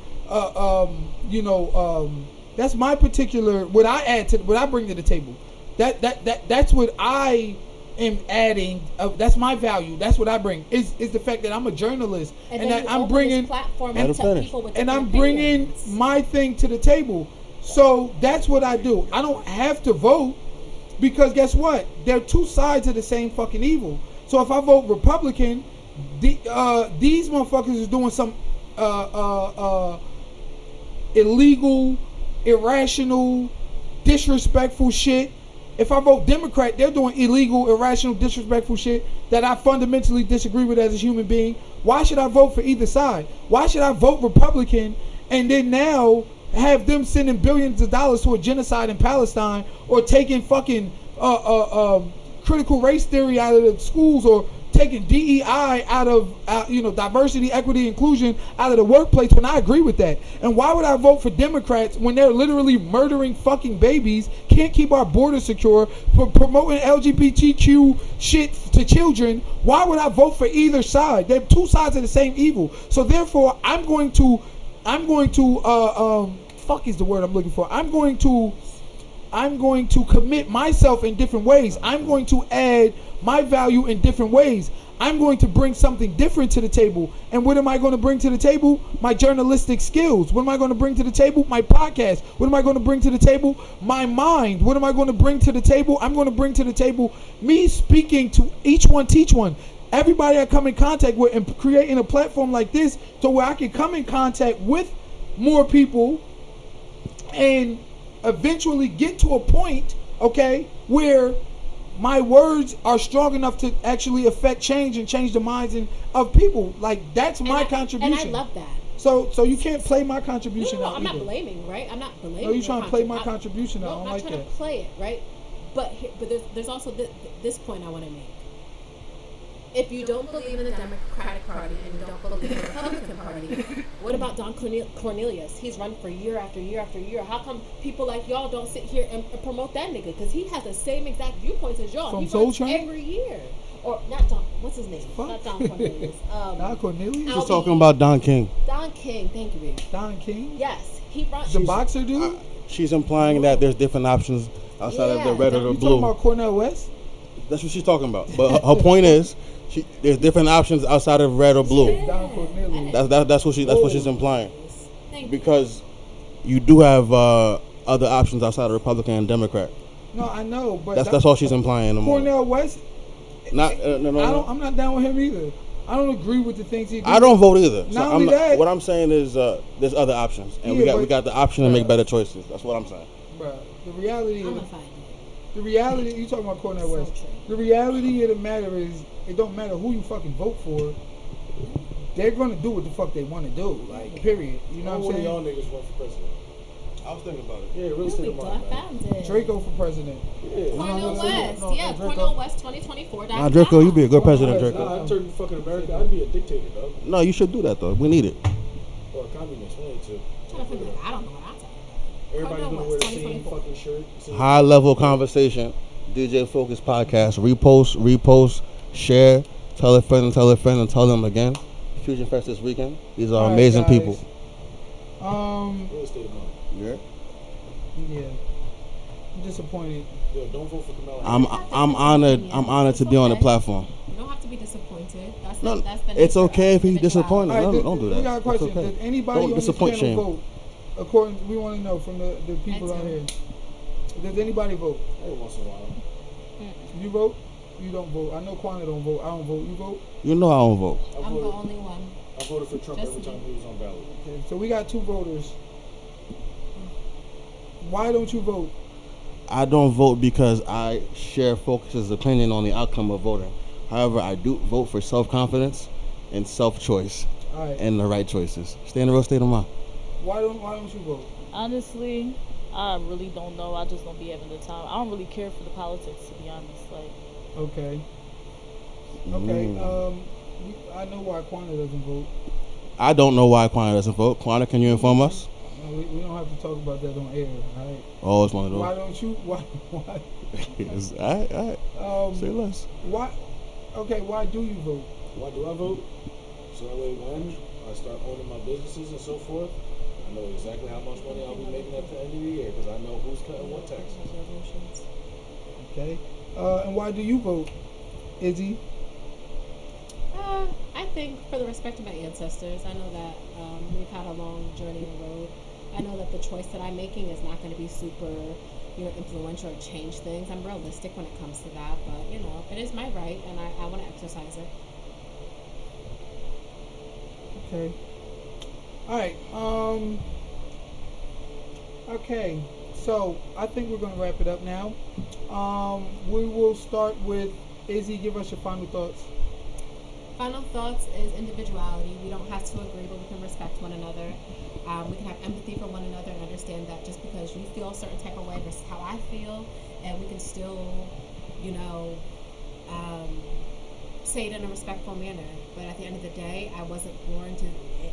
that's my particular what I add to what I bring to the table. That's what I am adding. That's my value. That's what I bring. Is the fact that I'm a journalist And and then that you I'm open bringing this platform Let up him to finish. people with and I'm different bringing opinions. my thing to the table. So that's what I do. I don't have to vote because guess what? They're two sides of the same fucking evil. So if I vote Republican, these motherfuckers is doing some illegal, irrational, disrespectful shit. If I vote Democrat, they're doing illegal, irrational, disrespectful shit that I fundamentally disagree with as a human being. Why should I vote for either side? Why should I vote Republican and then now have them sending billions of dollars to a genocide in Palestine or taking fucking critical race theory out of the schools or taking DEI out of diversity, equity, inclusion out of the workplace when I agree with that? And why would I vote for Democrats when they're literally murdering fucking babies, can't keep our borders secure, promoting LGBTQ shit to children? Why would I vote for either side? They're two sides of the same evil. So therefore, I'm going to fuck is the word I'm looking for. I'm going to commit myself in different ways. I'm going to add my value in different ways. I'm going to bring something different to the table. And what am I going to bring to the table? My journalistic skills. What am I going to bring to the table? My podcast. What am I going to bring to the table? My mind. What am I going to bring to the table? I'm going to bring to the table me speaking to each one, teach one. Everybody I come in contact with, and creating a platform like this so where I can come in contact with more people and eventually get to a point, okay, where my words are strong enough to actually affect change and change the minds of people. Like, that's my contribution. And I love that. So you can't play my contribution No, out I'm not either. blaming, right? I'm not blaming. No, you're trying to play my I- contribution out. No, I I'm don't not like trying that. to play it, right? But there's also this point I want to make. If you don't believe in the Democratic Party and you don't believe in the Republican Party, what about Don Cornelius? He's run for year after year after year. How come people like y'all don't sit here and promote that nigga? Because he has the same exact viewpoints as y'all. From He Soul runs Train? every year. Or not Don. What's his name? Fuck. Not Don Cornelius. Don Cornelius? Al- She's talking about Don King. Don King. Thank you, baby. Don King? Yes, he runs. The boxer dude? She's implying that there's different options outside of the red or the You talking blue. about Cornel West? That's what she's talking about. But her point is, there's different options outside of red or blue. Don Cornelius. That's what she's implying. Thank you. Because you do have other options outside of Republican and Democrat. No, I know, but That's all she's implying. No more. Cornel West. Not no. I'm not down with him either. I don't agree with the things he. I don't vote either. So Not only that- what I'm saying is there's other options, and Yeah, we but- got the option to make better choices. That's what I'm saying. Bruh, the reality I'm is, gonna find it. the reality. You talking about Cornel So West? true. The reality of the matter is, it don't matter who you fucking vote for. They're gonna do what the fuck they want to do. Like, period. You know what I'm One of saying? y'all niggas run for president. I was thinking about it. Yeah, real You'll state be of mind, man. dumbfounded. Draco for president. Yeah. Cornel No, West. no, Yeah, Draco. Cornel West 2024. Nah, Draco, you be a good president, Nah, Draco. I'd turn fucking America. I'd be a dictator, dog. No, you should do that though. We need it. Or a communist. One of the two. Trying to figure it out. I don't know what I'm talking about. Everybody's Cornel gonna wear the West, same 2024. fucking shirt. same- High level conversation. DJ Focus podcast. Repost, share, tell a friend, and tell them again. Fusion Fest this weekend. These are All right, amazing guys. people. Real state of mind. Yeah. Yeah. I'm disappointed. Yo, don't vote for Kamala. I'm honored. I'm honored to be on the platform. You don't have to be disappointed. That's No, that's the it's nature okay of if he's individuality. disappointed. All right, No, don't do that. We got a It's question. okay. Did anybody Don't on this disappoint panel Shane. vote? According, we want to know from the people I out do. here. Does anybody vote? Every once in a while. You vote? You don't vote. I know Quana don't vote. I don't vote. You vote? You know I don't vote. I I'm the voted, only one. I voted for Trump Just every time me. he was on ballot. Okay, so we got 2 voters. Why don't you vote? I don't vote because I share Focus's opinion on the outcome of voting. However, I do vote for self-confidence and self-choice All right. and the right choices. Stay in the real state of mind. Why don't you vote? Honestly, I really don't know. I just don't be having the time. I don't really care for the politics, to be honest. Like, Okay. Okay. Mm. I know why Quana doesn't vote. I don't know why Quana doesn't vote. Quana, can you inform us? No, we don't have to talk about that on air. All right. Oh, it's one of Why those. don't you? Why? Yes, all right. Say less. Why? Okay. Why do you vote? Why do I vote? So that way when I start owning my businesses and so forth, I know exactly how much money I'll be making at the end of the year because I know who's cutting what taxes. Okay. And why do you vote, Izzy? I think for the respect of my ancestors, I know that we've had a long journey and road. I know that the choice that I'm making is not going to be super, influential or change things. I'm realistic when it comes to that, but it is my right, and I want to exercise it. Okay. All right. Okay. So I think we're gonna wrap it up now. We will start with Izzy. Give us your final thoughts. Final thoughts is individuality. We don't have to agree, but we can respect one another. We can have empathy for one another and understand that just because you feel a certain type of way versus how I feel, and we can still, say it in a respectful manner. But at the end of the day, I wasn't born to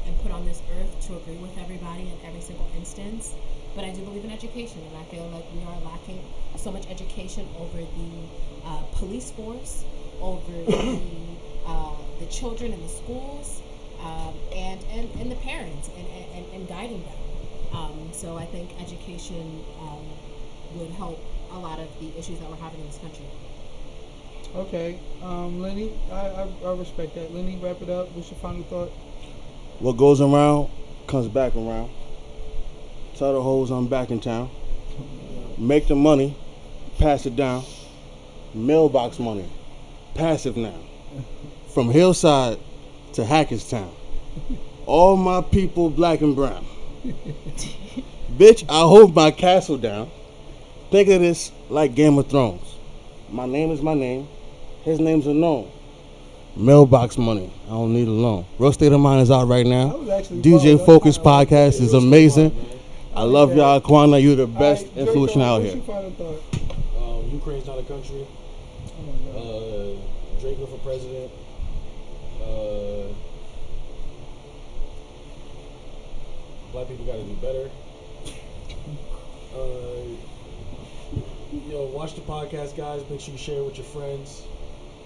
and put on this earth to agree with everybody in every single instance. But I do believe in education, and I feel like we are lacking so much education over the police force, over the children in the schools, and the parents, and guiding them. So I think education would help a lot of the issues that we're having in this country. Okay, Lenny, I respect that. Lenny, wrap it up. What's your final thought? What goes around comes back around. Tell the hoes I'm back in town. Make the money, pass it down. Mailbox money, passive now. From Hillside to Hackettstown. All my people black and brown. Bitch, I hold my castle down. Think of this like Game of Thrones. My name is my name. His name's unknown. Mailbox money. I don't need a loan. Real State of Mind is out right now. That was actually DJ fun. Focus That's kinda podcast is amazing. I love that. y'all, Kwana. You're the best All right, influence Draco, out what's here. your final thought? Ukraine's not a country. Oh my God. Draco for president. Black people gotta do better. Watch the podcast, guys. Make sure you share it with your friends.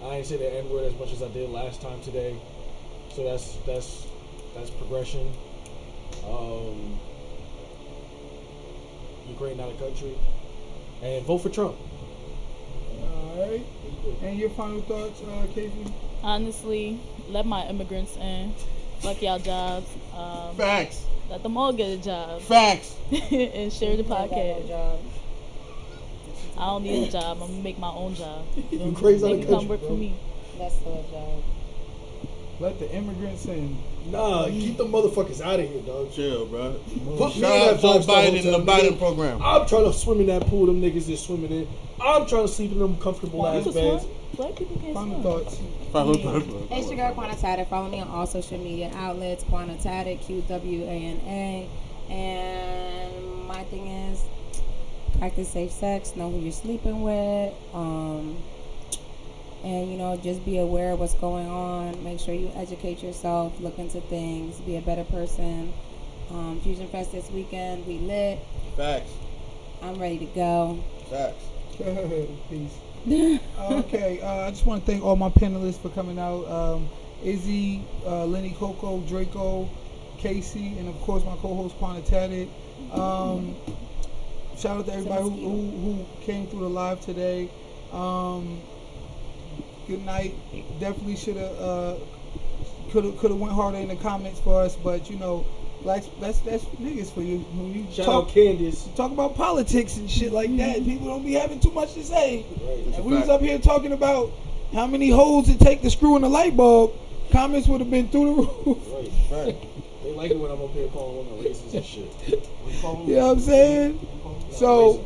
I ain't say the N word as much as I did last time today, so that's progression. Ukraine not a country, and vote for Trump. All right. And your final thoughts, Casey? Honestly, let my immigrants in. Fuck y'all jobs. Facts. Let them all get a job. Facts. And share the podcast. I don't need a job. I'm gonna make my own job. Ukraine's not a They can come country, work bro. for me. That's still a job. Let the immigrants in. Nah, keep the motherfuckers out of here, dog. Chill, bro. Put me Shout in out that Joe five-star Biden and the hotel, Biden nigga. program. I'm trying to swim in that pool them niggas is swimming in. I'm trying to sleep in them comfortable You ass can beds. swim. Black people can't Final swim. thoughts. It's your girl Quana Taddick. Follow me on all social media outlets. Quana Taddick, QWANA. And my thing is, practice safe sex. Know who you're sleeping with. And just be aware of what's going on. Make sure you educate yourself. Look into things. Be a better person. Fusion Fest this weekend. We lit. Facts. I'm ready to go. Facts. Peace. Okay, I just want to thank all my panelists for coming out. Izzy, Lenny Coco, Draco, Casey, and of course my co-host Quana Taddick. Shout out to everybody who came through the live today. Good night. Definitely should have could have went harder in the comments for us, but blacks, that's niggas for you. When you Shout out Candace. talk about politics and shit like that, people don't be having too much to say. Right. And we was up here talking about how many holes it take to screw in the light bulb. Comments would have been through the roof. Right. They like it when I'm up here calling women racist and shit. You know what I'm saying? So,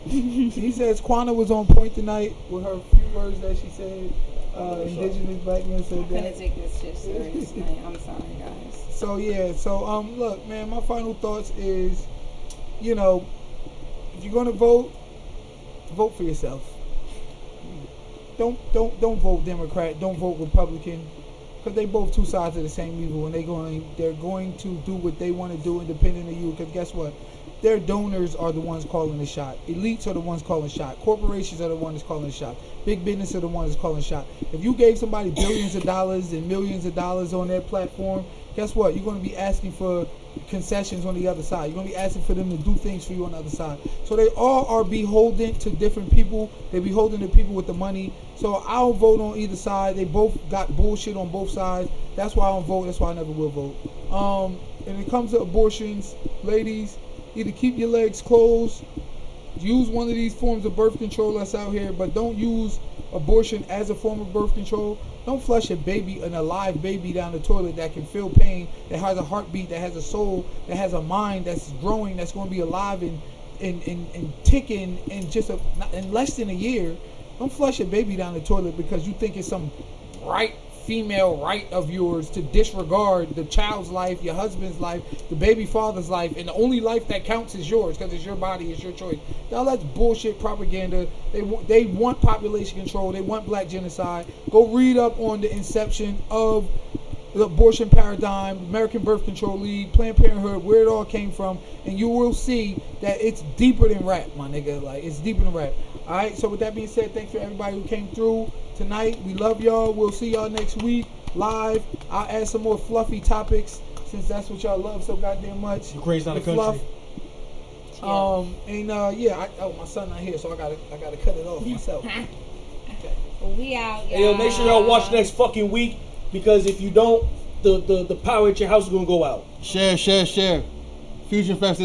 he says Quana was on point tonight with her few words that she said. Indigenous black men said I'm gonna that. take this shit serious tonight. I'm sorry, guys. So yeah, look, man, my final thoughts is, if you're gonna vote for yourself. Don't vote Democrat. Don't vote Republican, because they both two sides of the same evil, and they're going to do what they want to do independent of you. Because guess what? Their donors are the ones calling the shot. Elites are the ones calling the shot. Corporations are the ones calling the shot. Big business are the ones calling the shot. If you gave somebody billions of dollars and millions of dollars on their platform, guess what? You're going to be asking for concessions on the other side. You're going to be asking for them to do things for you on the other side. So they all are beholden to different people. They're beholden to people with the money. So I don't vote on either side. They both got bullshit on both sides. That's why I don't vote. That's why I never will vote. And it comes to abortions, ladies, either keep your legs closed, use one of these forms of birth control that's out here, but don't use abortion as a form of birth control. Don't flush an alive baby down the toilet that can feel pain, that has a heartbeat, that has a soul, that has a mind that's growing, that's going to be alive and ticking in less than a year. Don't flush a baby down the toilet because you think it's some bright female right of yours to disregard the child's life, your husband's life, the baby father's life, and the only life that counts is yours because it's your body, it's your choice. Now that's bullshit propaganda. They want population control. They want black genocide. Go read up on the inception of the abortion paradigm, American Birth Control League, Planned Parenthood, where it all came from, and you will see that it's deeper than rap, my nigga. Like, it's deeper than rap. All right, so with that being said, thanks for everybody who came through tonight. We love y'all. We'll see y'all next week live. I'll add some more fluffy topics since that's what y'all love so goddamn much. Ukraine's not a country. My son not here, so I gotta cut it off myself. Okay. Well, we out, y'all. Hey, yo, make sure y'all watch next fucking week because if you don't, the power at your house is gonna go out. Share. Fusion Fest